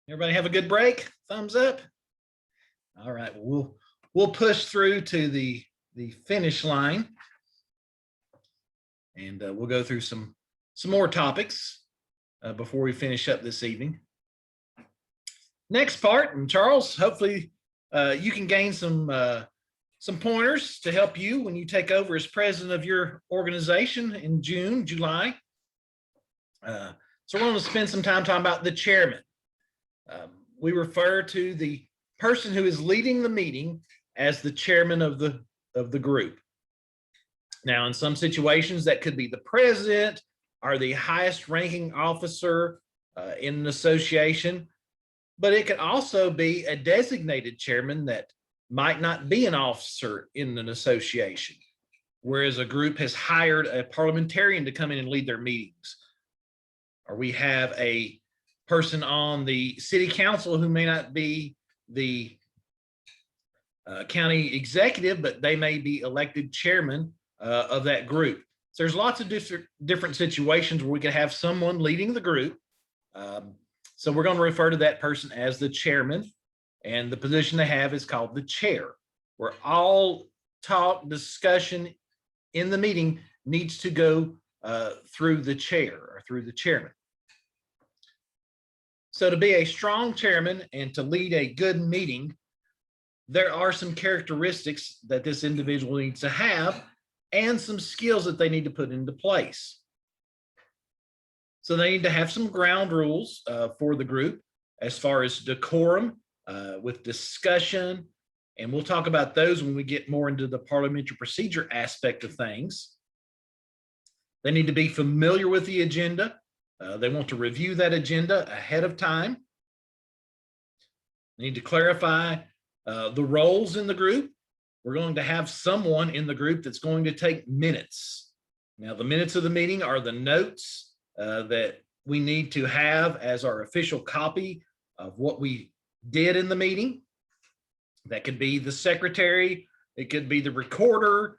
Everybody have a good break? Thumbs up. All right, we'll push through to the finish line, and we'll go through some more topics before we finish up this evening. Next part, and Charles, hopefully you can gain some pointers to help you when you take over as president of your organization in July. So we're going to spend some time talking about the chairman. We refer to the person who is leading the meeting as the chairman of the group. Now, in some situations, that could be the president or the highest ranking officer in an association, but it could also be a designated chairman that might not be an officer in an association, whereas a group has hired a parliamentarian to come in and lead their meetings. Or we have a person on the city council who may not be the county executive, but they may be elected chairman of that group. So there's lots of different situations where we could have someone leading the group. So we're going to refer to that person as the chairman, and the position they have is called the chair, where all talk, discussion in the meeting needs to go through the chair or through the chairman. So to be a strong chairman and to lead a good meeting, there are some characteristics that this individual needs to have and some skills that they need to put into place. So they need to have some ground rules for the group as far as decorum with discussion. And we'll talk about those when we get more into the parliamentary procedure aspect of things. They need to be familiar with the agenda. They want to review that agenda ahead of time. They need to clarify the roles in the group. We're going to have someone in the group that's going to take minutes. Now, the minutes of the meeting are the notes that we need to have as our official copy of what we did in the meeting. That could be the secretary, it could be the recorder,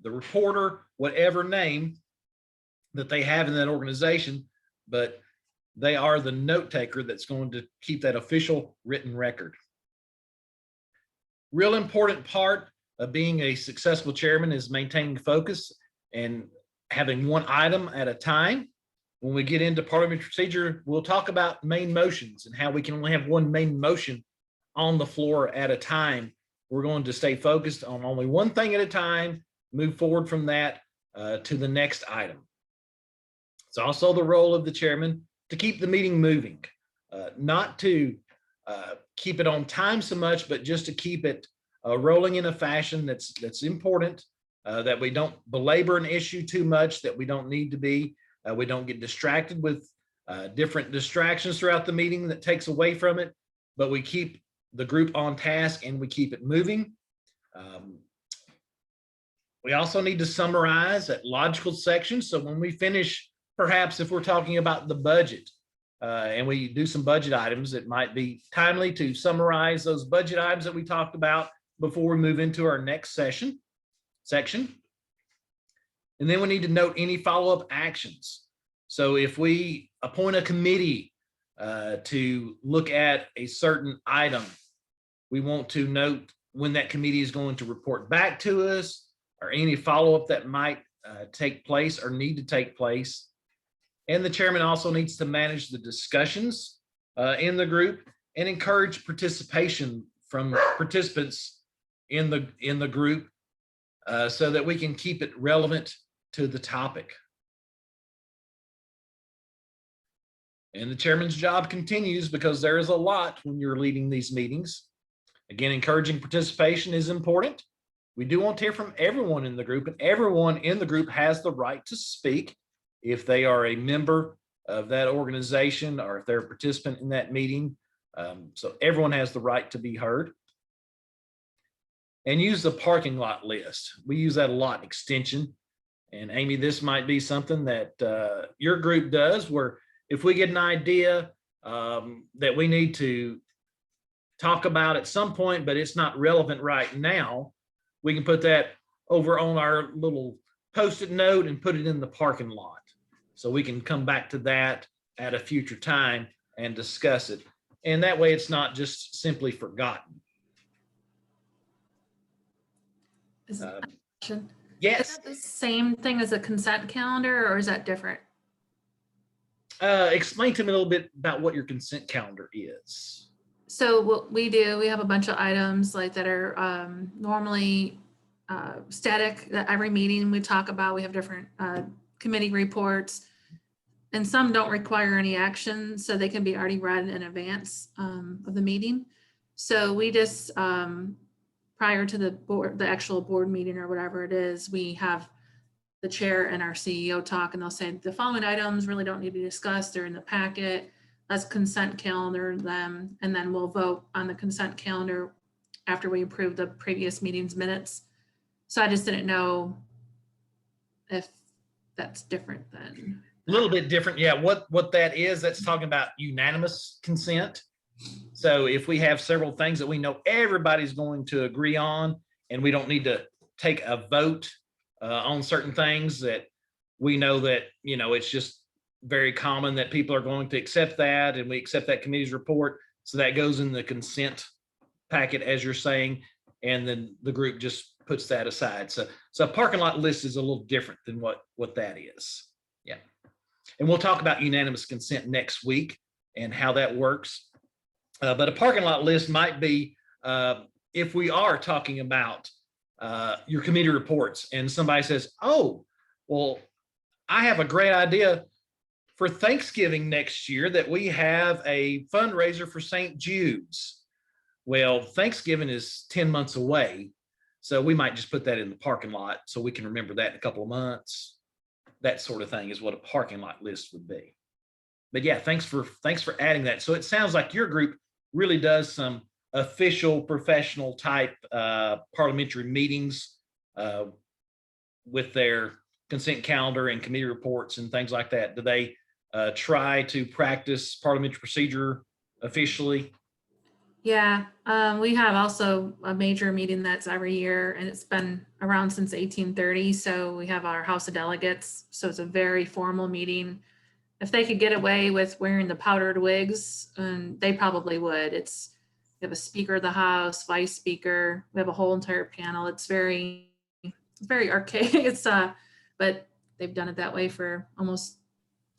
the reporter, whatever name that they have in that organization, but they are the note taker that's going to keep that official written record. Real important part of being a successful chairman is maintaining focus and having one item at a time. When we get into parliamentary procedure, we'll talk about main motions and how we can only have one main motion on the floor at a time. We're going to stay focused on only one thing at a time, move forward from that to the next item. It's also the role of the chairman to keep the meeting moving, not to keep it on time so much, but just to keep it rolling in a fashion that's important, that we don't belabor an issue too much, that we don't need to be. We don't get distracted with different distractions throughout the meeting that takes away from it, but we keep the group on task and we keep it moving. We also need to summarize at logical sections. So when we finish, perhaps if we're talking about the budget and we do some budget items, it might be timely to summarize those budget items that we talked about before we move into our next section. And then we need to note any follow-up actions. So if we appoint a committee to look at a certain item, we want to note when that committee is going to report back to us, or any follow-up that might take place or need to take place. And the chairman also needs to manage the discussions in the group and encourage participation from participants in the group so that we can keep it relevant to the topic. And the chairman's job continues because there is a lot when you're leading these meetings. Again, encouraging participation is important. We do want to hear from everyone in the group, and everyone in the group has the right to speak if they are a member of that organization or if they're a participant in that meeting. So everyone has the right to be heard. And use the parking lot list. We use that a lot in extension. And Amy, this might be something that your group does, where if we get an idea that we need to talk about at some point, but it's not relevant right now, we can put that over on our little Post-it note and put it in the parking lot. So we can come back to that at a future time and discuss it. And that way it's not just simply forgotten. Yes. Is that the same thing as a consent calendar, or is that different? Explain to me a little bit about what your consent calendar is. So what we do, we have a bunch of items like that are normally static. That every meeting we talk about, we have different committee reports, and some don't require any action, so they can be already read in advance of the meeting. So we just prior to the actual board meeting or whatever it is, we have the chair and our CEO talk, and they'll say the following items really don't need to be discussed. They're in the packet. Let's consent calendar them, and then we'll vote on the consent calendar after we approve the previous meeting's minutes. So I just didn't know if that's different than. A little bit different. Yeah, what that is, that's talking about unanimous consent. So if we have several things that we know everybody's going to agree on, and we don't need to take a vote on certain things that we know that, you know, it's just very common that people are going to accept that, and we accept that committee's report. So that goes in the consent packet, as you're saying, and then the group just puts that aside. So a parking lot list is a little different than what that is. Yeah. And we'll talk about unanimous consent next week and how that works. But a parking lot list might be if we are talking about your committee reports and somebody says, oh, well, I have a great idea for Thanksgiving next year that we have a fundraiser for St. Jude's. Well, Thanksgiving is 10 months away. So we might just put that in the parking lot so we can remember that in a couple of months. That sort of thing is what a parking lot list would be. But yeah, thanks for adding that. So it sounds like your group really does some official professional type parliamentary meetings with their consent calendar and committee reports and things like that. Do they try to practice parliamentary procedure officially? Yeah, we have also a major meeting that's every year, and it's been around since 1830. So we have our House of Delegates. So it's a very formal meeting. If they could get away with wearing the powdered wigs, they probably would. We have a Speaker of the House, Vice Speaker. We have a whole entire panel. It's very archaic. But they've done it that way for almost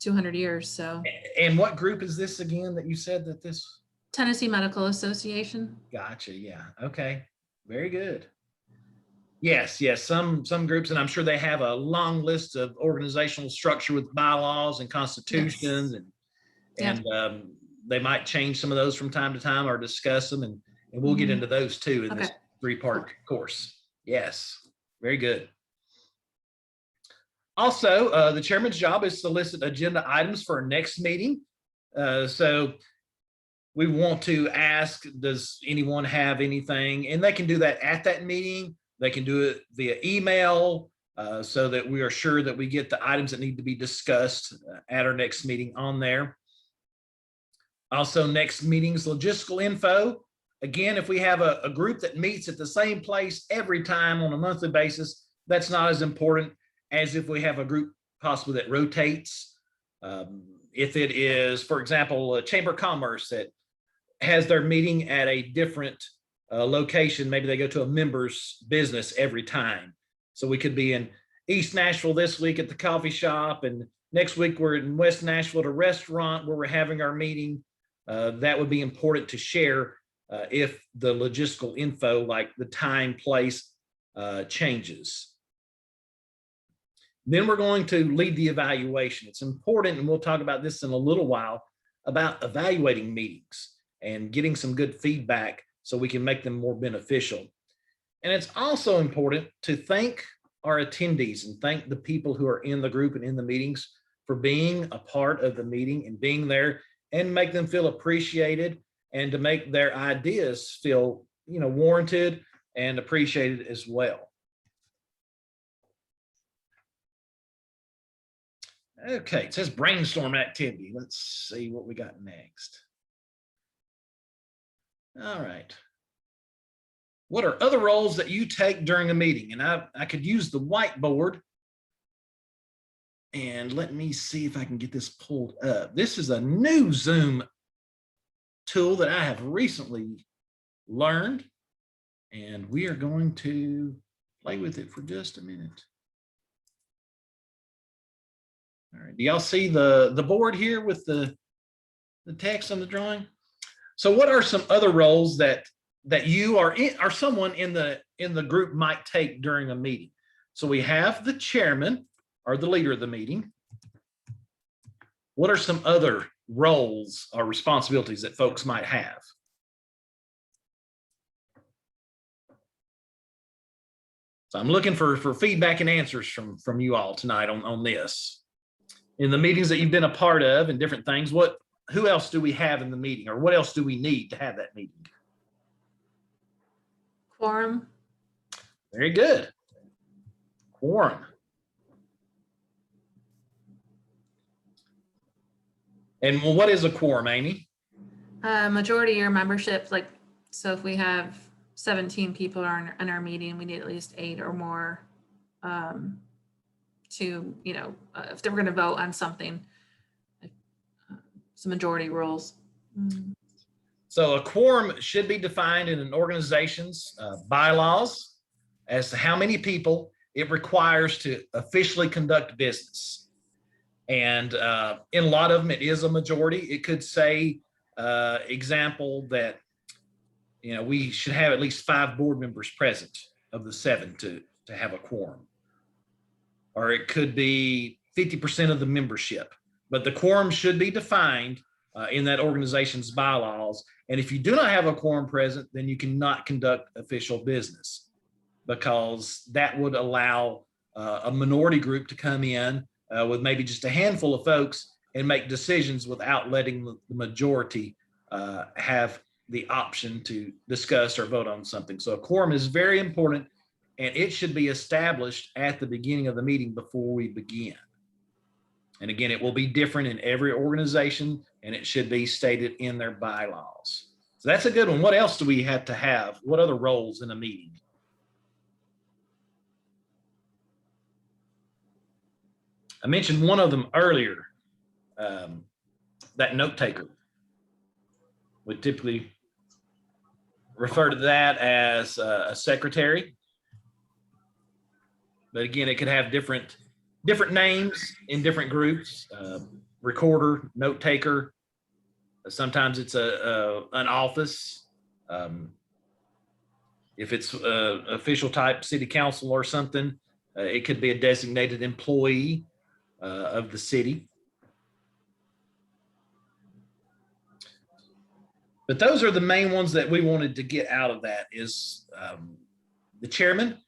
200 years. So. And what group is this again that you said that this? Tennessee Medical Association. Gotcha. Yeah. Okay. Very good. Yes. Some groups, and I'm sure they have a long list of organizational structure with bylaws and constitutions, yes. and they might change some of those from time to time or discuss them, and we'll get into those too in this 3-part course. Yes. Very good. Also, the chairman's job is to solicit agenda items for our next meeting. So we want to ask, does anyone have anything? And they can do that at that meeting. They can do it via email so that we are sure that we get the items that need to be discussed at our next meeting on there. Also, next meeting's logistical info. Again, if we have a group that meets at the same place every time on a monthly basis, that's not as important as if we have a group possibly that rotates. If it is, for example, a Chamber of Commerce that has their meeting at a different location, maybe they go to a member's business every time. So we could be in East Nashville this week at the coffee shop, and next week we're in West Nashville at a restaurant where we're having our meeting. That would be important to share if the logistical info, like the time, place, changes. Then we're going to lead the evaluation. It's important, and we'll talk about this in a little while, about evaluating meetings and getting some good feedback so we can make them more beneficial. And it's also important to thank our attendees and thank the people who are in the group and in the meetings for being a part of the meeting and being there, and make them feel appreciated, and to make their ideas feel, warranted and appreciated as well. Okay, it says brainstorm activity. Let's see what we got next. All right. What are other roles that you take during a meeting? And I could use the whiteboard And let me see if I can get this pulled up. This is a new Zoom tool that I have recently learned, and we are going to play with it for just a minute. All right, do y'all see the board here with the text on the drawing? So what are some other roles that you or someone in the group might take during a meeting? So we have the chairman or the leader of the meeting. What are some other roles or responsibilities that folks might have? So I'm looking for feedback and answers from you all tonight on this. In the meetings that you've been a part of and different things, who else do we have in the meeting, or what else do we need to have that meeting? Quorum. Very good. Quorum. And what is a quorum, Amy? Majority of your membership, like, so if we have 17 people in our meeting, we need at least 8 or more to, if they were going to vote on something, it's a majority rules. So a quorum should be defined in an organization's bylaws as to how many people it requires to officially conduct business. And in a lot of them, it is a majority. It could say, example, that we should have at least 5 board members present of the 7 to have a quorum. Or it could be 50% of the membership. But the quorum should be defined in that organization's bylaws. And if you do not have a quorum present, then you cannot conduct official business, because that would allow a minority group to come in with maybe just a handful of folks and make decisions without letting the majority have the option to discuss or vote on something. So a quorum is very important, and it should be established at the beginning of the meeting before we begin. And again, it will be different in every organization, and it should be stated in their bylaws. So that's a good one. What else do we have to have? What other roles in a meeting? I mentioned one of them earlier, that note taker. We typically refer to that as a secretary. But again, it could have different names in different groups. Recorder, note taker. Sometimes it's an office. If it's official type city council or something, it could be a designated employee of the city. But those are the main ones that we wanted to get out of that is the chairman.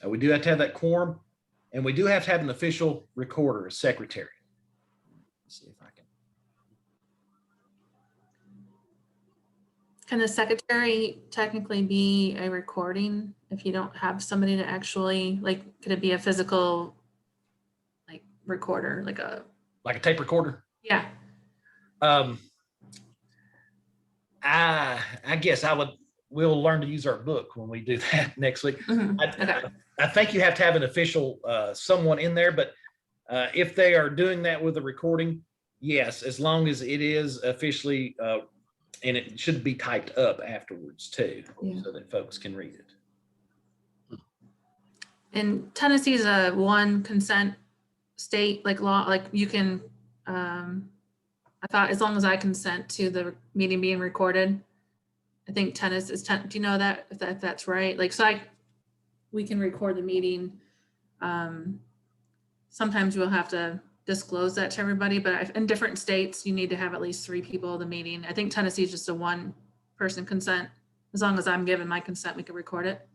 We do have to have that quorum, and we do have to have an official recorder, a secretary. Let's see if I can. Can the secretary technically be a recording if you don't have somebody to actually, like, could it be a physical, like, recorder, like a tape recorder? Yeah. I guess we'll learn to use our book when we do that next week. Okay. I think you have to have an official someone in there, but if they are doing that with a recording, yes, as long as it is officially, and it should be typed up afterwards too, so that folks can read it. And Tennessee is a one consent state, like law, like you can, I thought as long as I consent to the meeting being recorded, I think Tennessee is, do you know that, if that's right? Like, so we can record the meeting. Sometimes we'll have to disclose that to everybody, but in different states, you need to have at least 3 people at the meeting. I think Tennessee is just a 1-person consent. As long as I'm given my consent, we can record it.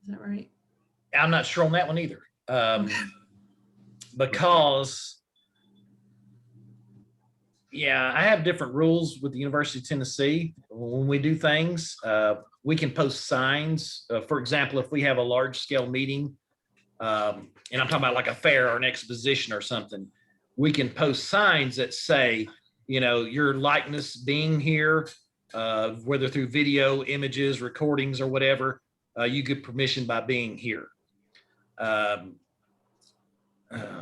Is that right? I'm not sure on that one either. Because I have different rules with the University of Tennessee. When we do things, we can post signs. For example, if we have a large scale meeting, and I'm talking about like a fair or an exposition or something, we can post signs that say, your likeness being here, whether through video, images, recordings, or whatever, you get permission by being here.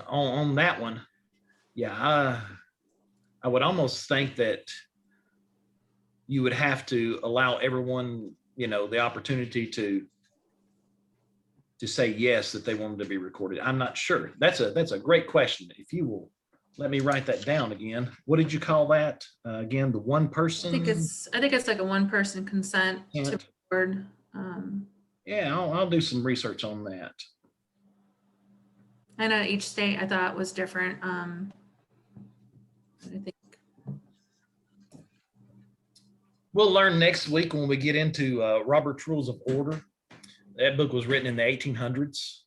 on that one, yeah, I would almost think that you would have to allow everyone, the opportunity to say yes, that they wanted to be recorded. I'm not sure. That's a great question. If you will let me write that down again. What did you call that? Again, the one person? I think it's like a one person consent to record. Yeah, I'll do some research on that. I know each state I thought was different. I think we'll learn next week when we get into Robert's Rules of Order. That book was written in the 1800s.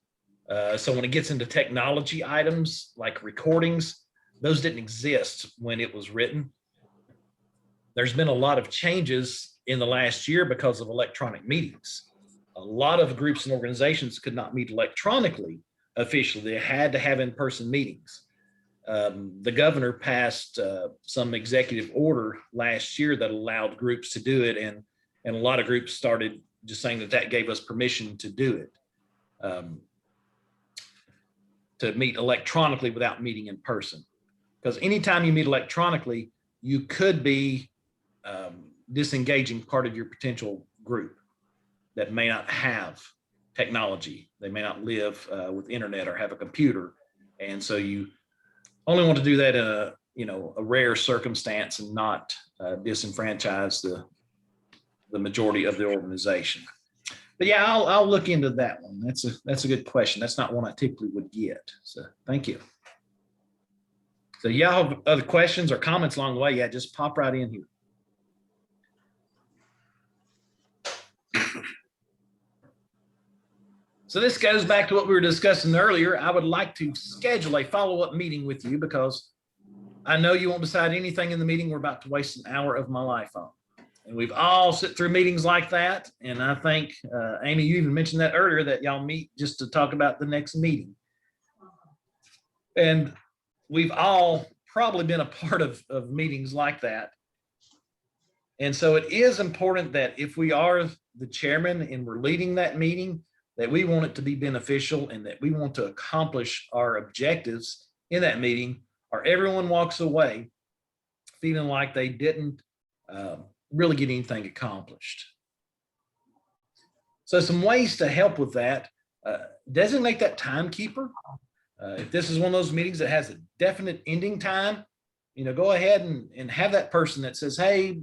So when it gets into technology items like recordings, those didn't exist when it was written. There's been a lot of changes in the last year because of electronic meetings. A lot of groups and organizations could not meet electronically officially. They had to have in-person meetings. The governor passed some executive order last year that allowed groups to do it, and a lot of groups started just saying that gave us permission to do it, to meet electronically without meeting in person. Because anytime you meet electronically, you could be disengaging part of your potential group that may not have technology. They may not live with internet or have a computer. And so you only want to do that in a rare circumstance and not disenfranchise the majority of the organization. But yeah, I'll look into that one. That's a good question. That's not one I typically would get. So thank you. So y'all have other questions or comments along the way? Yeah, just pop right in here. So this goes back to what we were discussing earlier. I would like to schedule a follow-up meeting with you because I know you won't decide anything in the meeting we're about to waste an hour of my life on. And we've all sit through meetings like that. And I think, Amy, you even mentioned that earlier, that y'all meet just to talk about the next meeting. And we've all probably been a part of meetings like that. And so it is important that if we are the chairman and we're leading that meeting, that we want it to be beneficial and that we want to accomplish our objectives in that meeting, or everyone walks away feeling like they didn't really get anything accomplished. So some ways to help with that, designate that timekeeper. If this is one of those meetings that has a definite ending time, go ahead and have that person that says, hey,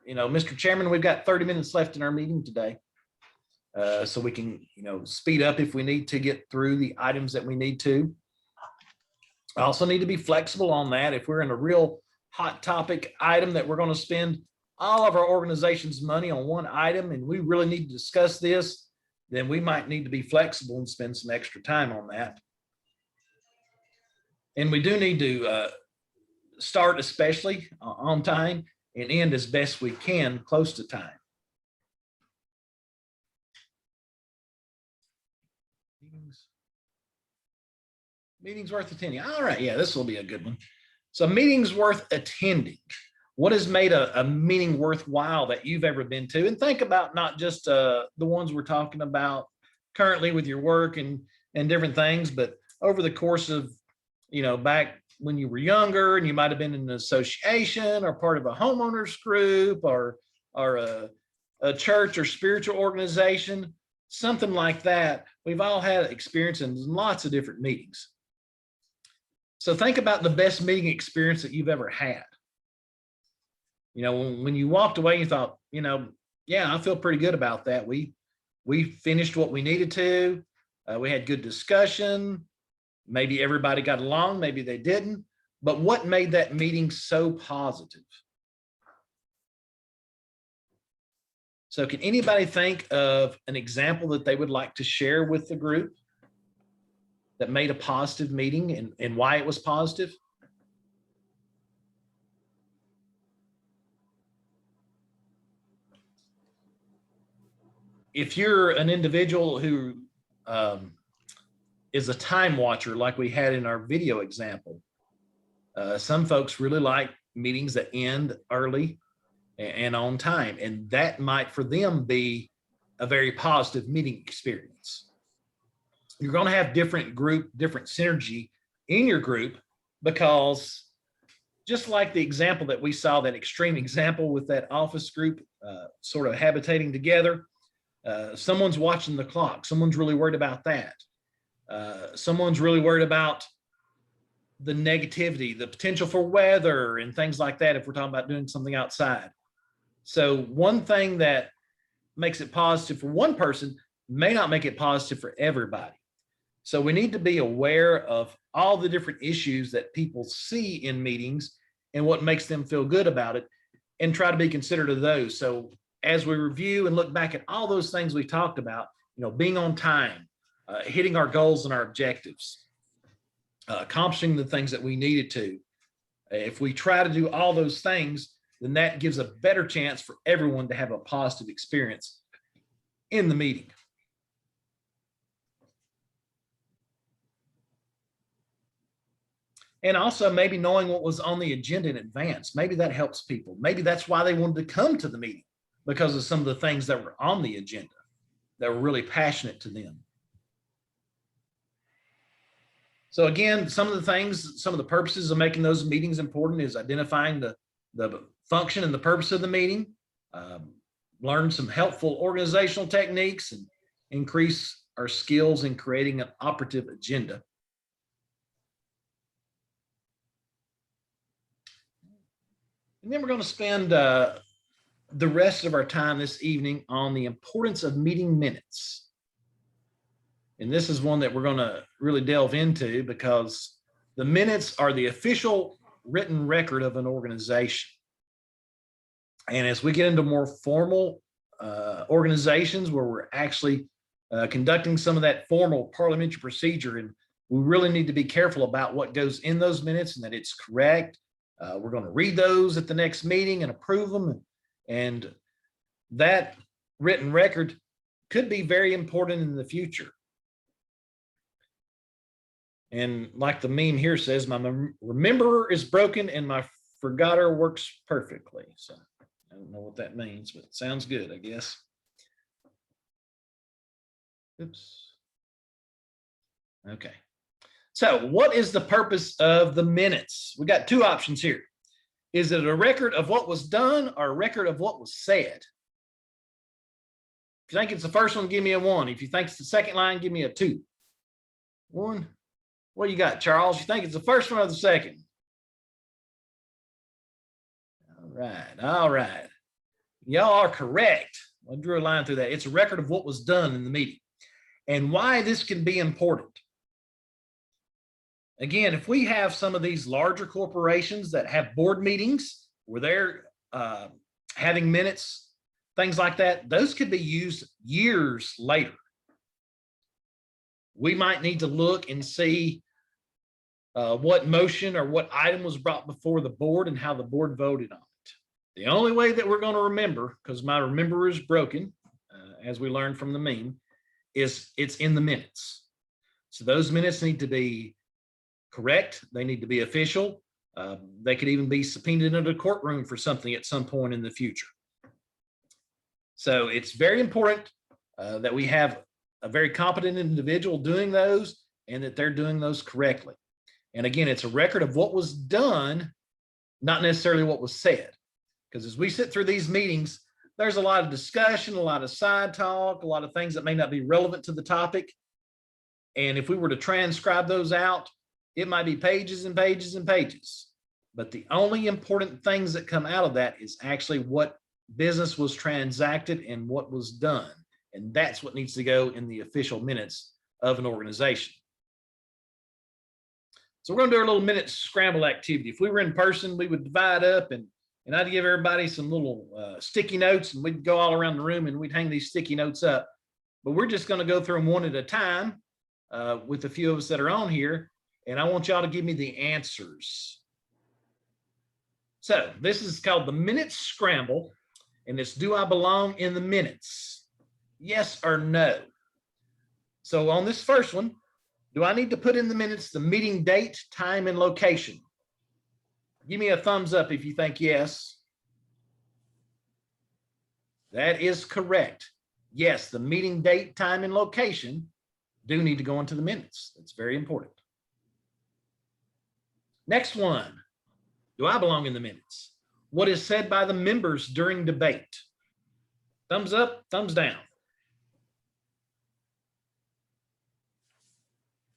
Mr. Chairman, we've got 30 minutes left in our meeting today. So we can, speed up if we need to get through the items that we need to. I also need to be flexible on that. If we're in a real hot topic item that we're going to spend all of our organization's money on one item and we really need to discuss this, then we might need to be flexible and spend some extra time on that. And we do need to start especially on time and end as best we can close to time. Meetings worth attending. All right, yeah, this will be a good one. So meetings worth attending. What has made a meeting worthwhile that you've ever been to? And think about not just the ones we're talking about currently with your work and different things, but over the course of, back when you were younger and you might have been in an association or part of a homeowners group or a church or spiritual organization, something like that. We've all had experience in lots of different meetings. So think about the best meeting experience that you've ever had. When you walked away, you thought, yeah, I feel pretty good about that. We finished what we needed to. We had good discussion. Maybe everybody got along, maybe they didn't. But what made that meeting so positive? So can anybody think of an example that they would like to share with the group that made a positive meeting and why it was positive? If you're an individual who is a time watcher, like we had in our video example, some folks really like meetings that end early and on time, and that might for them be a very positive meeting experience. You're going to have different synergy in your group, because just like the example that we saw, that extreme example with that office group sort of habitating together, someone's watching the clock. Someone's really worried about that. Someone's really worried about the negativity, the potential for weather and things like that if we're talking about doing something outside. So one thing that makes it positive for one person may not make it positive for everybody. So we need to be aware of all the different issues that people see in meetings and what makes them feel good about it, and try to be considerate of those. So as we review and look back at all those things we talked about, being on time, hitting our goals and our objectives, accomplishing the things that we needed to. If we try to do all those things, then that gives a better chance for everyone to have a positive experience in the meeting. And also maybe knowing what was on the agenda in advance. Maybe that helps people. Maybe that's why they wanted to come to the meeting, because of some of the things that were on the agenda that were really passionate to them. So again, some of the purposes of making those meetings important is identifying the function and the purpose of the meeting, learn some helpful organizational techniques, and increase our skills in creating an operative agenda. And then we're going to spend the rest of our time this evening on the importance of meeting minutes. And this is one that we're going to really delve into, because the minutes are the official written record of an organization. And as we get into more formal organizations where we're actually conducting some of that formal parliamentary procedure, and we really need to be careful about what goes in those minutes and that it's correct. We're going to read those at the next meeting and approve them. And that written record could be very important in the future. And like the meme here says, my rememberer is broken and my forgotter works perfectly. So I don't know what that means, but it sounds good, I guess. Oops. Okay. So what is the purpose of the minutes? We got two options here. Is it a record of what was done or a record of what was said? If you think it's the first one, give me a 1. If you think it's the second line, give me a 2. 1. What do you got, Charles? You think it's the first one or the second? All right. All right. Y'all are correct. I drew a line through that. It's a record of what was done in the meeting. And why this can be important. Again, if we have some of these larger corporations that have board meetings where they're having minutes, things like that, those could be used years later. We might need to look and see what motion or what item was brought before the board and how the board voted on it. The only way that we're going to remember, because my rememberer is broken, as we learned from the meme, is it's in the minutes. So those minutes need to be correct. They need to be official. They could even be subpoenaed into the courtroom for something at some point in the future. So it's very important that we have a very competent individual doing those, and that they're doing those correctly. And again, it's a record of what was done, not necessarily what was said. Because as we sit through these meetings, there's a lot of discussion, a lot of side talk, a lot of things that may not be relevant to the topic. And if we were to transcribe those out, it might be pages and pages and pages. But the only important things that come out of that is actually what business was transacted and what was done. And that's what needs to go in the official minutes of an organization. So we're going to do a little minute scramble activity. If we were in person, we would divide up and I'd give everybody some little sticky notes, and we'd go all around the room and we'd hang these sticky notes up. But we're just going to go through them one at a time with a few of us that are on here. And I want y'all to give me the answers. So this is called the minute scramble. And it's, do I belong in the minutes? Yes or no? So on this first one, do I need to put in the minutes the meeting date, time, and location? Give me a thumbs up if you think yes. That is correct. Yes, the meeting date, time, and location do need to go into the minutes. That's very important. Next one. Do I belong in the minutes? What is said by the members during debate? Thumbs up, thumbs down.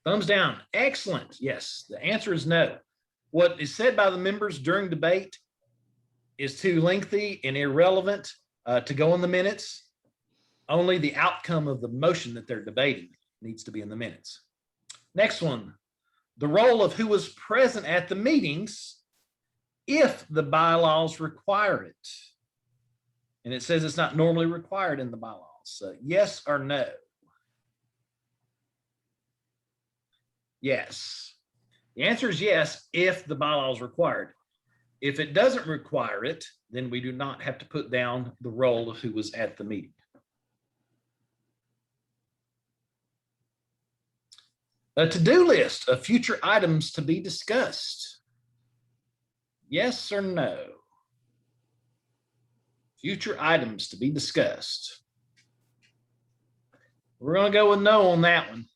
Thumbs down. Excellent. Yes, the answer is no. What is said by the members during debate is too lengthy and irrelevant to go in the minutes. Only the outcome of the motion that they're debating needs to be in the minutes. Next one. The role of who was present at the meetings if the bylaws require it. And it says it's not normally required in the bylaws. So yes or no? Yes. The answer is yes if the bylaws required. If it doesn't require it, then we do not have to put down the role of who was at the meeting. A to-do list of future items to be discussed. Yes or no? Future items to be discussed. We're going to go with no on that one.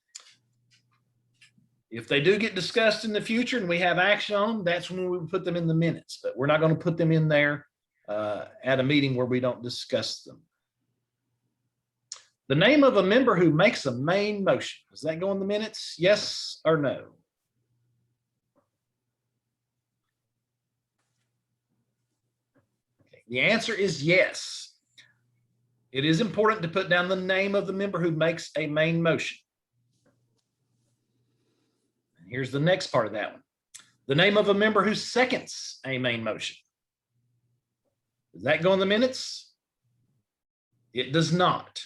If they do get discussed in the future and we have action on them, that's when we put them in the minutes, but we're not going to put them in there at a meeting where we don't discuss them. The name of a member who makes a main motion. Does that go in the minutes? Yes or no? Okay. The answer is yes. It is important to put down the name of the member who makes a main motion. And here's the next part of that one. The name of a member who seconds a main motion. Does that go in the minutes? It does not.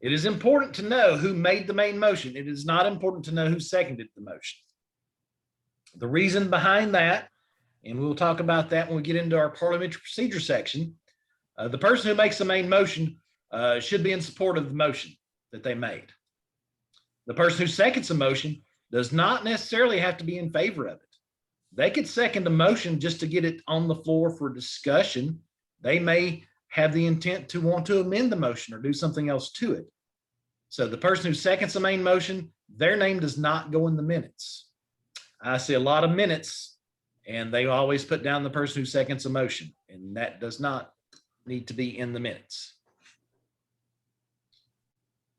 It is important to know who made the main motion. It is not important to know who seconded the motion. The reason behind that, and we'll talk about that when we get into our parliamentary procedure section, the person who makes the main motion should be in support of the motion that they made. The person who seconds a motion does not necessarily have to be in favor of it. They could second a motion just to get it on the floor for discussion. They may have the intent to want to amend the motion or do something else to it. So the person who seconds the main motion, their name does not go in the minutes. I see a lot of minutes and they always put down the person who seconds a motion, and that does not need to be in the minutes.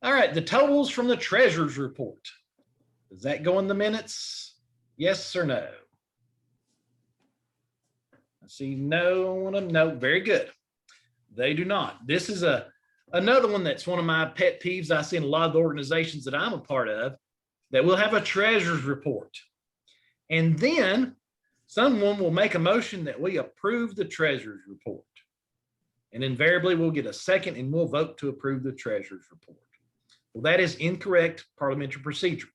All right, the totals from the treasurer's report. Does that go in the minutes? Yes or no? I see no, no, very good. They do not. This is another one that's one of my pet peeves I see in a lot of the organizations that I'm a part of, that will have a treasurer's report. And then someone will make a motion that we approve the treasurer's report. And invariably we'll get a second and we'll vote to approve the treasurer's report. Well, that is incorrect parliamentary procedure.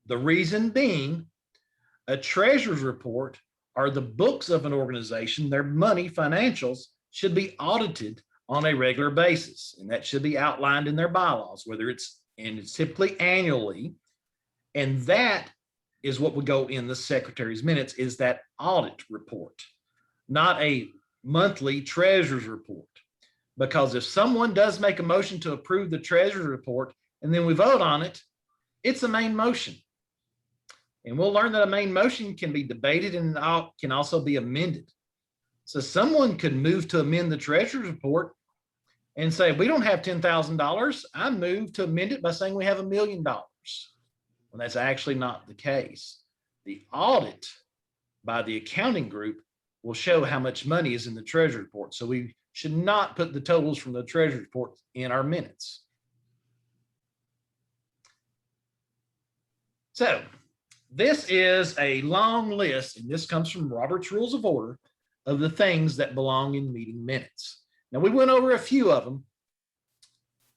The reason being, a treasurer's report are the books of an organization, their money, financials, should be audited on a regular basis. And that should be outlined in their bylaws, and it's typically annually. And that is what would go in the secretary's minutes, is that audit report, not a monthly treasurer's report. Because if someone does make a motion to approve the treasurer's report and then we vote on it, it's a main motion. And we'll learn that a main motion can be debated and can also be amended. So someone could move to amend the treasurer's report and say, we don't have $10,000. I move to amend it by saying we have $1 million. Well, that's actually not the case. The audit by the accounting group will show how much money is in the treasurer's report. So we should not put the totals from the treasurer's report in our minutes. So this is a long list, and this comes from Robert's Rules of Order, of the things that belong in meeting minutes. Now, we went over a few of them,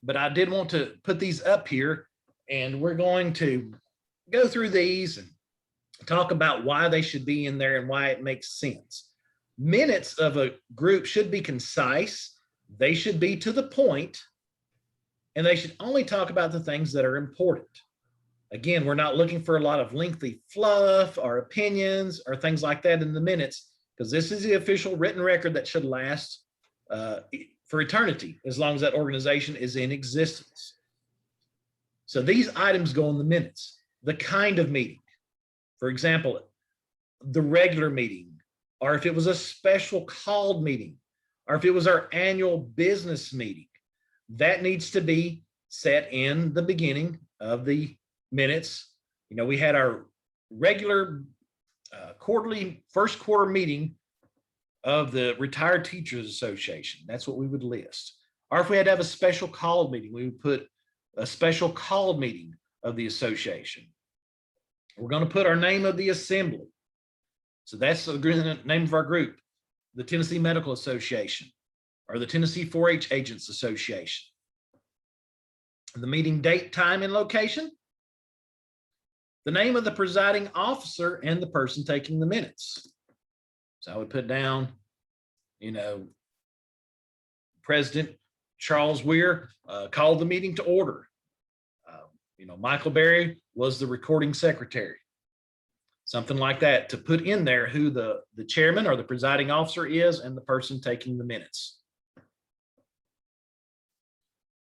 but I did want to put these up here, and we're going to go through these and talk about why they should be in there and why it makes sense. Minutes of a group should be concise, they should be to the point, and they should only talk about the things that are important. Again, we're not looking for a lot of lengthy fluff or opinions or things like that in the minutes, because this is the official written record that should last for eternity, as long as that organization is in existence. So these items go in the minutes. The kind of meeting. For example, the regular meeting, or if it was a special called meeting, or if it was our annual business meeting, that needs to be set in the beginning of the minutes. You know, we had our regular quarterly first quarter meeting of the Retired Teachers Association. That's what we would list. Or if we had to have a special called meeting, we would put a special called meeting of the association. We're going to put our name of the assembly. So that's the name of our group, the Tennessee Medical Association or the Tennessee 4-H Agents Association. The meeting date, time, and location. The name of the presiding officer and the person taking the minutes. So I would put down, you know, President Charles Weir called the meeting to order. You know, Michael Berry was the recording secretary. Something like that to put in there who the chairman or the presiding officer is and the person taking the minutes.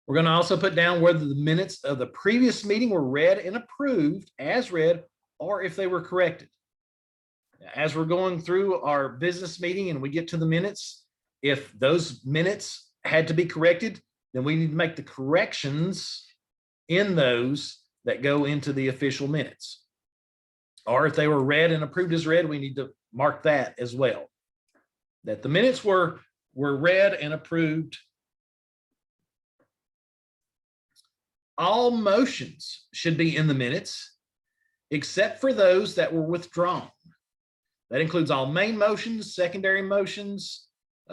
We're going to also put down whether the minutes of the previous meeting were read and approved as read, or if they were corrected. As we're going through our business meeting and we get to the minutes, if those minutes had to be corrected, then we need to make the corrections in those that go into the official minutes. Or if they were read and approved as read, we need to mark that as well. That the minutes were read and approved. All motions should be in the minutes, except for those that were withdrawn. That includes all main motions, secondary motions,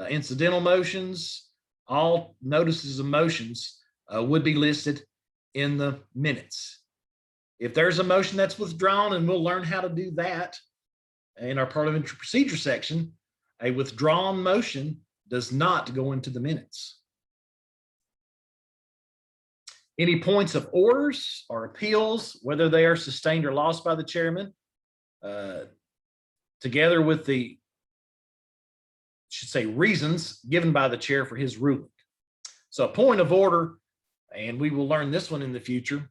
incidental motions. All notices of motions would be listed in the minutes. If there's a motion that's withdrawn, and we'll learn how to do that in our parliamentary procedure section, a withdrawn motion does not go into the minutes. Any points of orders or appeals, whether they are sustained or lost by the chairman, together with the, should say, reasons given by the chair for his ruling. So a point of order, and we will learn this one in the future,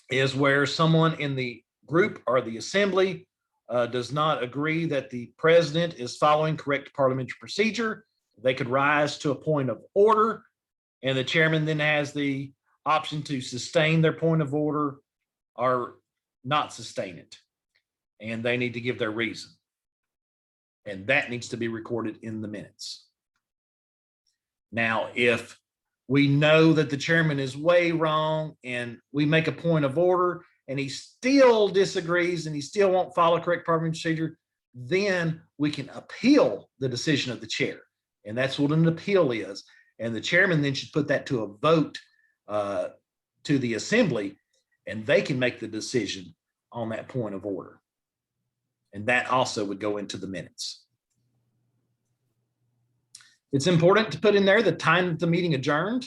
is where someone in the group or the assembly does not agree that the president is following correct parliamentary procedure. They could rise to a point of order, and the chairman then has the option to sustain their point of order or not sustain it. And they need to give their reason. And that needs to be recorded in the minutes. Now, if we know that the chairman is way wrong and we make a point of order and he still disagrees and he still won't follow correct parliamentary procedure, then we can appeal the decision of the chair. And that's what an appeal is. And the chairman then should put that to a vote to the assembly, and they can make the decision on that point of order. And that also would go into the minutes. It's important to put in there the time that the meeting adjourned.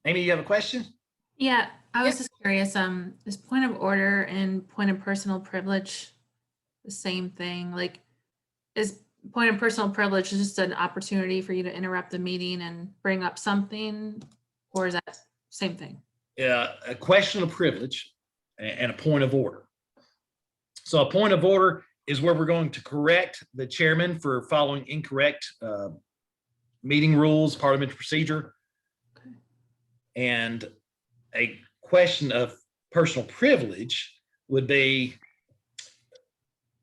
Amy, you have a question? Yeah, I was just curious, is point of order and point of personal privilege the same thing? Like, is point of personal privilege just an opportunity for you to interrupt the meeting and bring up something, or is that same thing? Yeah, a question of privilege and a point of order. So a point of order is where we're going to correct the chairman for following incorrect meeting rules, parliamentary procedure. Okay. And a question of personal privilege would be,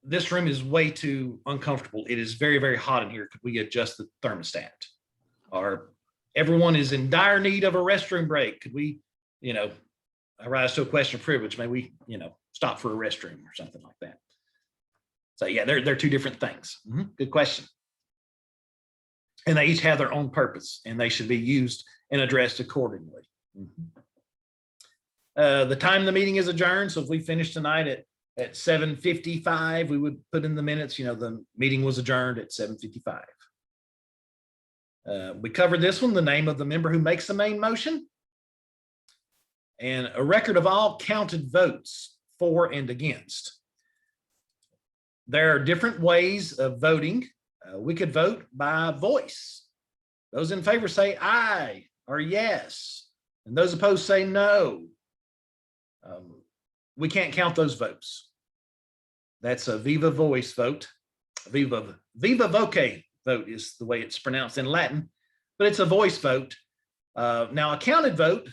this room is way too uncomfortable. It is very, very hot in here. Could we adjust the thermostat? Or everyone is in dire need of a restroom break. Could we, you know, rise to a question of privilege? May we, you know, stop for a restroom or something like that? So yeah, they're two different things. Good question. And they each have their own purpose and they should be used and addressed accordingly. The time the meeting is adjourned. So if we finish tonight at 7:55, we would put in the minutes, you know, the meeting was adjourned at 7:55. We covered this one, the name of the member who makes the main motion, and a record of all counted votes for and against. There are different ways of voting. We could vote by voice. Those in favor say aye or yes, and those opposed say no. We can't count those votes. That's a viva voice vote. Viva voce vote is the way it's pronounced in Latin, but it's a voice vote. Now, a counted vote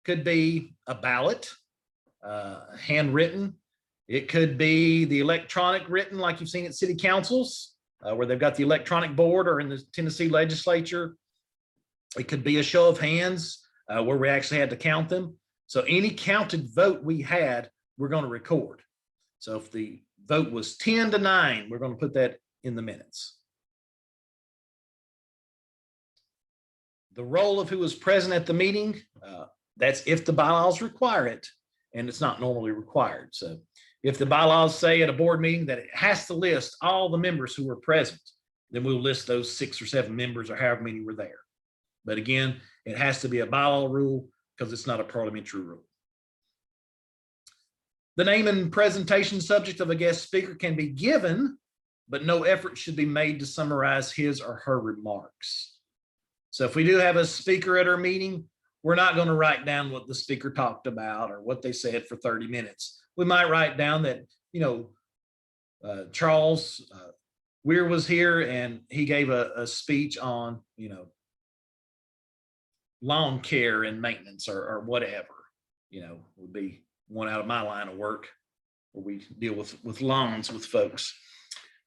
could be a ballot, handwritten. It could be the electronic written, like you've seen at city councils, where they've got the electronic board, or in the Tennessee legislature. It could be a show of hands, where we actually had to count them. So any counted vote we had, we're going to record. So if the vote was 10-9, we're going to put that in the minutes. The role of who was present at the meeting, that's if the bylaws require it, and it's not normally required. So if the bylaws say at a board meeting that it has to list all the members who were present, then we'll list those 6 or 7 members or however many were there. But again, it has to be a bylaw rule because it's not a parliamentary rule. The name and presentation subject of a guest speaker can be given, but no effort should be made to summarize his or her remarks. So if we do have a speaker at our meeting, we're not going to write down what the speaker talked about or what they said for 30 minutes. We might write down that, Charles Weir was here and he gave a speech on, lawn care and maintenance or whatever, would be one out of my line of work where we deal with lawns with folks.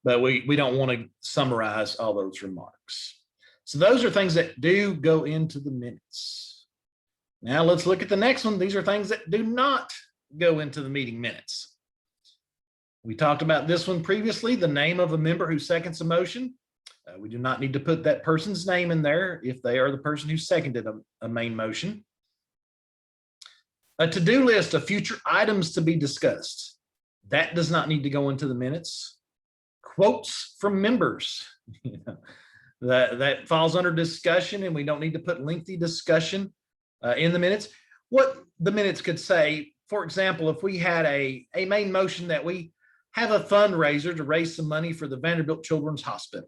But we don't want to summarize all those remarks. So those are things that do go into the minutes. Now let's look at the next one. These are things that do not go into the meeting minutes. We talked about this one previously, the name of a member who seconds a motion. We do not need to put that person's name in there if they are the person who seconded a main motion. A to-do list of future items to be discussed. That does not need to go into the minutes. Quotes from members. That falls under discussion, and we don't need to put lengthy discussion in the minutes. What the minutes could say, for example, if we had a main motion that we have a fundraiser to raise some money for the Vanderbilt Children's Hospital.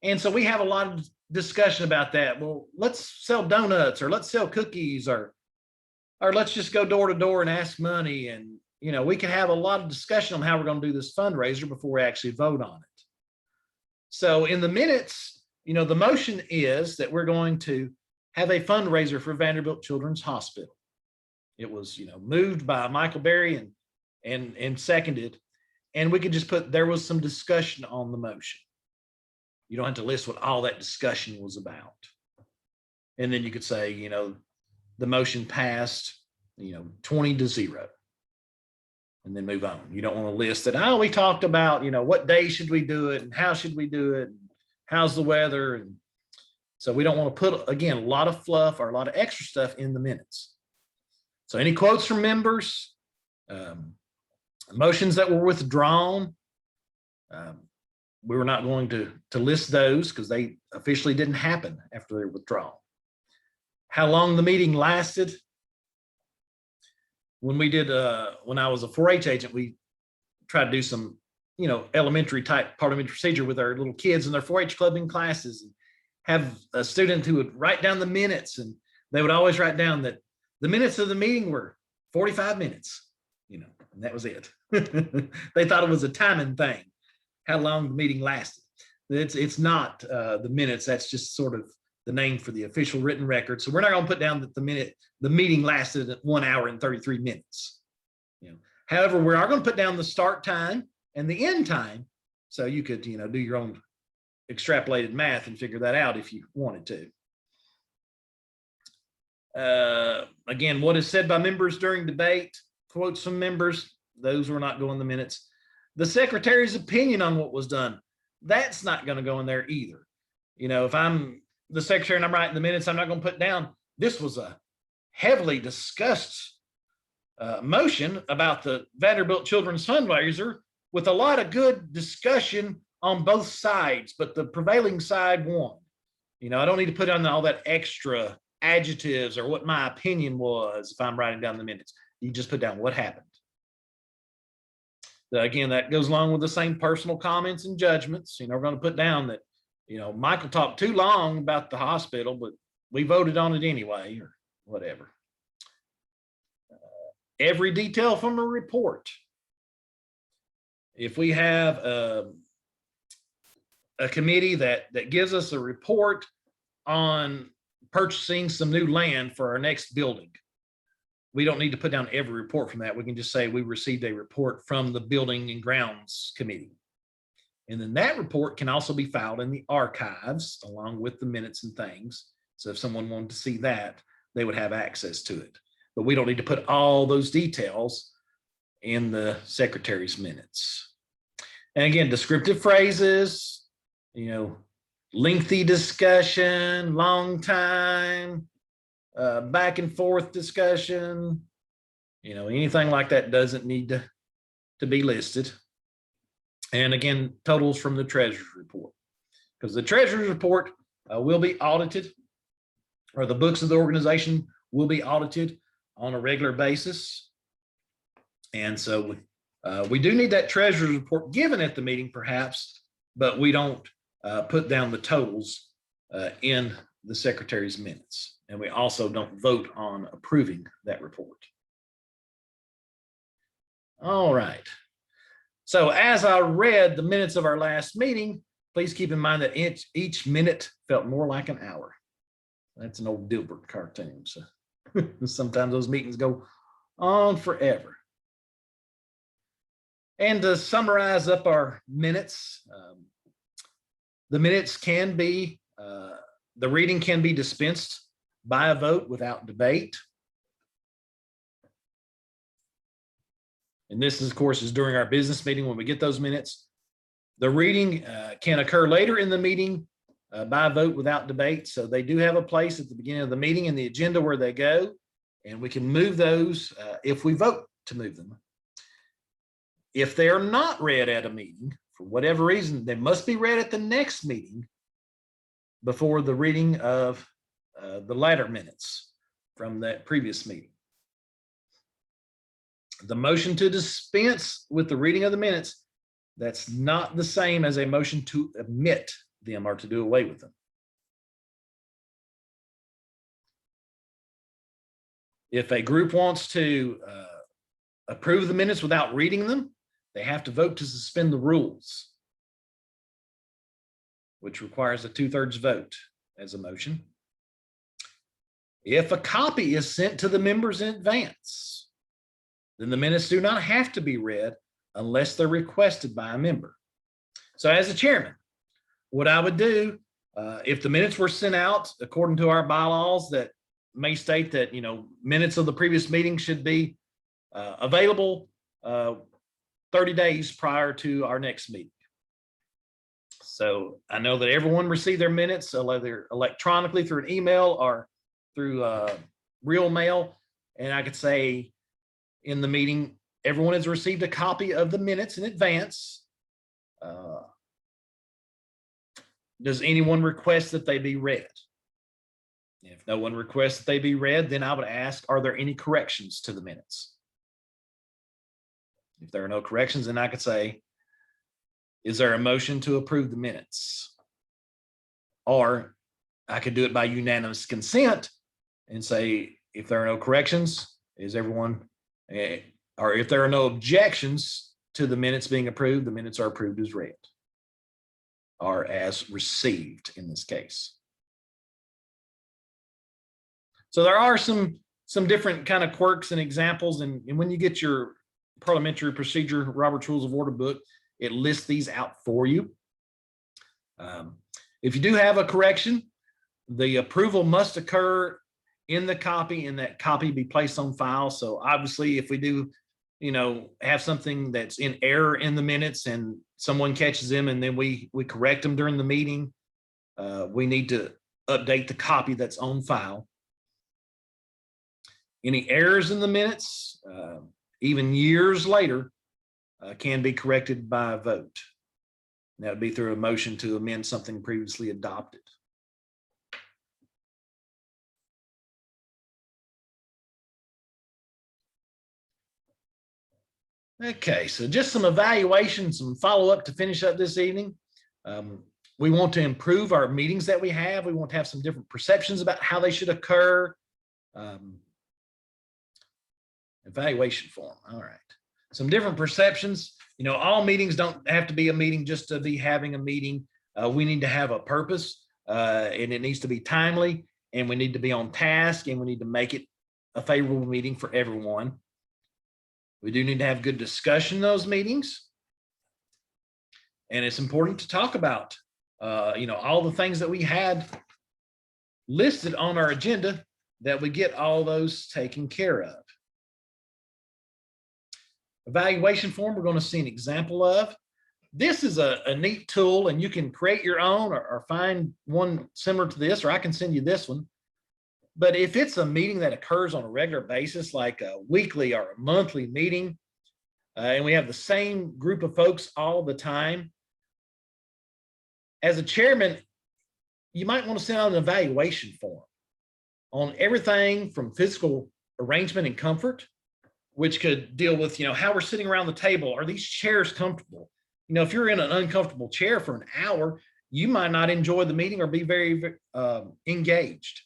And so we have a lot of discussion about that. Well, let's sell donuts, or let's sell cookies, or let's just go door to door and ask money. And, we can have a lot of discussion on how we're going to do this fundraiser before we actually vote on it. So in the minutes, the motion is that we're going to have a fundraiser for Vanderbilt Children's Hospital. It was, moved by Michael Berry and seconded. And we could just put, there was some discussion on the motion. You don't have to list what all that discussion was about. And then you could say, the motion passed, 20-0. And then move on. You don't want to list that, we talked about, what day should we do it and how should we do it? And how's the weather? And so we don't want to put, again, a lot of fluff or a lot of extra stuff in the minutes. So any quotes from members, motions that were withdrawn, we were not going to list those because they officially didn't happen after they were withdrawn. How long the meeting lasted. When we did, when I was a 4-H agent, we tried to do some, elementary type parliamentary procedure with our little kids in their 4-H clubbing classes, and have a student who would write down the minutes, and they would always write down that the minutes of the meeting were 45 minutes, and that was it. They thought it was a timing thing, how long the meeting lasted. It's not the minutes. That's just sort of the name for the official written record. So we're not going to put down that the meeting lasted 1 hour and 33 minutes. However, we are going to put down the start time and the end time, so you could do your own extrapolated math and figure that out if you wanted to. Again, what is said by members during debate, quotes from members, those were not going in the minutes. The secretary's opinion on what was done, that's not going to go in there either. If I'm the secretary and I'm writing the minutes, I'm not going to put down, this was a heavily discussed motion about the Vanderbilt Children's Fundraiser with a lot of good discussion on both sides, but the prevailing side won. I don't need to put on all that extra adjectives or what my opinion was if I'm writing down the minutes. You just put down what happened. Again, that goes along with the same personal comments and judgments. We're going to put down that, Michael talked too long about the hospital, but we voted on it anyway, or whatever. Every detail from a report. if we have a committee that gives us a report on purchasing some new land for our next building, we don't need to put down every report from that. We can just say we received a report from the Building and Grounds Committee. And then that report can also be filed in the archives along with the minutes and things. So if someone wanted to see that, they would have access to it. But we don't need to put all those details in the secretary's minutes. And again, descriptive phrases, lengthy discussion, long time, back and forth discussion, anything like that doesn't need to be listed. And again, totals from the treasurer's report, because the treasurer's report will be audited, or the books of the organization will be audited on a regular basis. And so we do need that treasurer's report given at the meeting perhaps, but we don't put down the totals in the secretary's minutes. And we also don't vote on approving that report. All right. So as I read the minutes of our last meeting, please keep in mind that each minute felt more like an hour. That's an old Dilbert cartoon. So sometimes those meetings go on forever. And to summarize up our minutes, the minutes can be, the reading can be dispensed by a vote without debate. And this, of course, is during our business meeting when we get those minutes. The reading can occur later in the meeting by a vote without debate. So they do have a place at the beginning of the meeting in the agenda where they go, and we can move those if we vote to move them. If they are not read at a meeting, for whatever reason, they must be read at the next meeting before the reading of the latter minutes from that previous meeting. The motion to dispense with the reading of the minutes, that's not the same as a motion to omit them or to do away with them. If a group wants to approve the minutes without reading them, they have to vote to suspend the rules, which requires a 2/3 vote as a motion. If a copy is sent to the members in advance, then the minutes do not have to be read unless they're requested by a member. So as a chairman, what I would do, if the minutes were sent out according to our bylaws that may state that, minutes of the previous meeting should be available 30 days prior to our next meeting. So I know that everyone received their minutes, either electronically through an email or through real mail. And I could say in the meeting, everyone has received a copy of the minutes in advance. Does anyone request that they be read? If no one requests that they be read, then I would ask, are there any corrections to the minutes? If there are no corrections, then I could say, is there a motion to approve the minutes? Or I could do it by unanimous consent and say, if there are no corrections, is everyone, or if there are no objections to the minutes being approved, the minutes are approved as read or as received in this case. So there are some different kind of quirks and examples. And when you get your parliamentary procedure, Robert's Rules of Order book, it lists these out for you. If you do have a correction, the approval must occur in the copy and that copy be placed on file. So obviously if we do, have something that's in error in the minutes and someone catches them and then we correct them during the meeting, we need to update the copy that's on file. Any errors in the minutes, even years later, can be corrected by a vote. And that would be through a motion to amend something previously adopted. Okay, so just some evaluation, some follow-up to finish up this evening. We want to improve our meetings that we have. We want to have some different perceptions about how they should occur. Evaluation form, all right. Some different perceptions. all meetings don't have to be a meeting just to be having a meeting. We need to have a purpose, and it needs to be timely, and we need to be on task, and we need to make it a favorable meeting for everyone. We do need to have good discussion in those meetings. And it's important to talk about, all the things that we had listed on our agenda, that we get all those taken care of. Evaluation form, we're going to see an example of. This is a neat tool, and you can create your own or find one similar to this, or I can send you this one. But if it's a meeting that occurs on a regular basis, like a weekly or a monthly meeting, and we have the same group of folks all the time, as a chairman, you might want to send out an evaluation form on everything from physical arrangement and comfort, which could deal with, how we're sitting around the table. Are these chairs comfortable? If you're in an uncomfortable chair for an hour, you might not enjoy the meeting or be very engaged.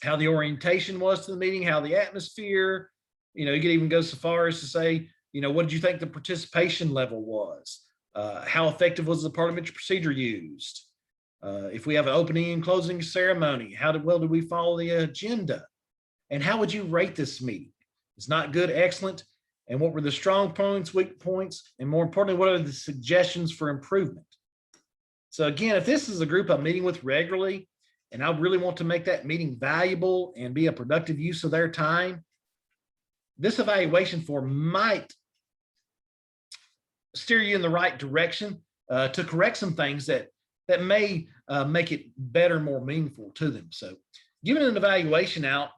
How the orientation was to the meeting, how the atmosphere, you could even go so far as to say, what did you think the participation level was? How effective was the parliamentary procedure used? If we have an opening and closing ceremony, how well did we follow the agenda? And how would you rate this meeting? It's not good, excellent. And what were the strong points, weak points? And more importantly, what are the suggestions for improvement? So again, if this is a group I'm meeting with regularly, and I really want to make that meeting valuable and be a productive use of their time, this evaluation form might steer you in the right direction to correct some things that may make it better, more meaningful to them. So giving an evaluation out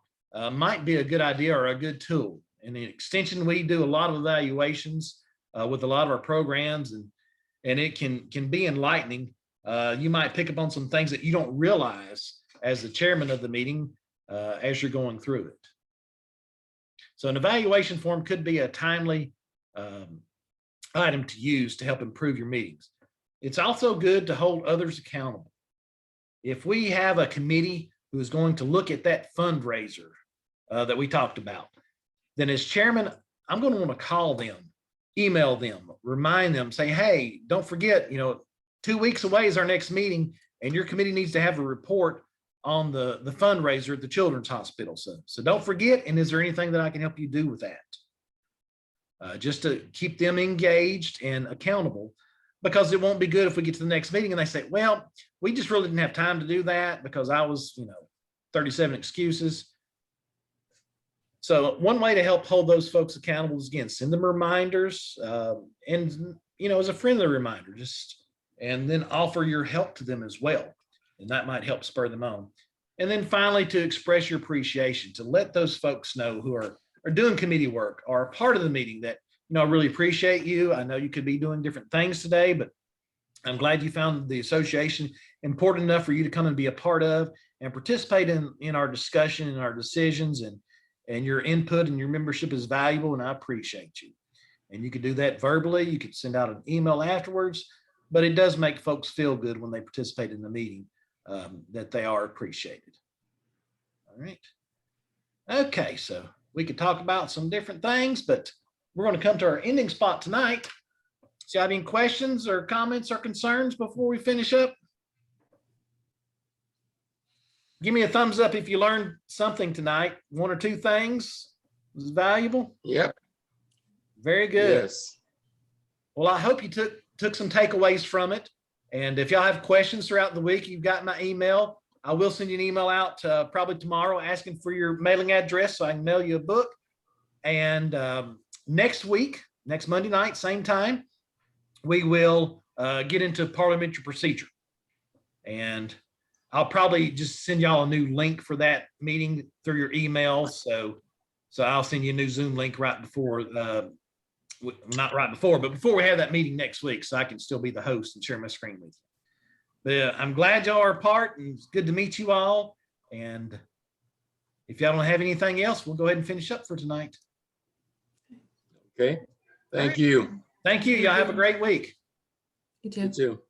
might be a good idea or a good tool. In the extension, we do a lot of evaluations with a lot of our programs, and it can be enlightening. You might pick up on some things that you don't realize as the chairman of the meeting as you're going through it. So an evaluation form could be a timely item to use to help improve your meetings. It's also good to hold others accountable. If we have a committee who is going to look at that fundraiser that we talked about, then as chairman, I'm going to want to call them, email them, remind them, say, hey, don't forget, 2 weeks away is our next meeting, and your committee needs to have a report on the fundraiser at the Children's Hospital. So don't forget, and is there anything that I can help you do with that? Just to keep them engaged and accountable, because it won't be good if we get to the next meeting and they say, well, we just really didn't have time to do that because I was, 37 excuses. So one way to help hold those folks accountable is, again, send them reminders and, as a friendly reminder, and then offer your help to them as well. And that might help spur them on. And then finally, to express your appreciation, to let those folks know who are doing committee work or part of the meeting that, I really appreciate you. I know you could be doing different things today, but I'm glad you found the association important enough for you to come and be a part of and participate in our discussion and our decisions, and your input and your membership is valuable, and I appreciate you. And you could do that verbally. You could send out an email afterwards, but it does make folks feel good when they participate in the meeting that they are appreciated. All right. Okay, so we could talk about some different things, but we're going to come to our ending spot tonight. So you have any questions or comments or concerns before we finish up? Give me a thumbs up if you learned something tonight. One or two things was valuable. Yep. Very good. Yes. Well, I hope you took some takeaways from it. And if y'all have questions throughout the week, you've got my email. I will send you an email out probably tomorrow asking for your mailing address so I can mail you a book. And next week, next Monday night, same time, we will get into parliamentary procedure. And I'll probably just send y'all a new link for that meeting through your email. So I'll send you a new Zoom link right before, not right before, but before we have that meeting next week, so I can still be the host and share my screen with you. But I'm glad y'all are a part, and it's good to meet you all. And if y'all don't have anything else, we'll go ahead and finish up for tonight. Okay. Thank you. Thank you. Y'all have a great week. You too. You too.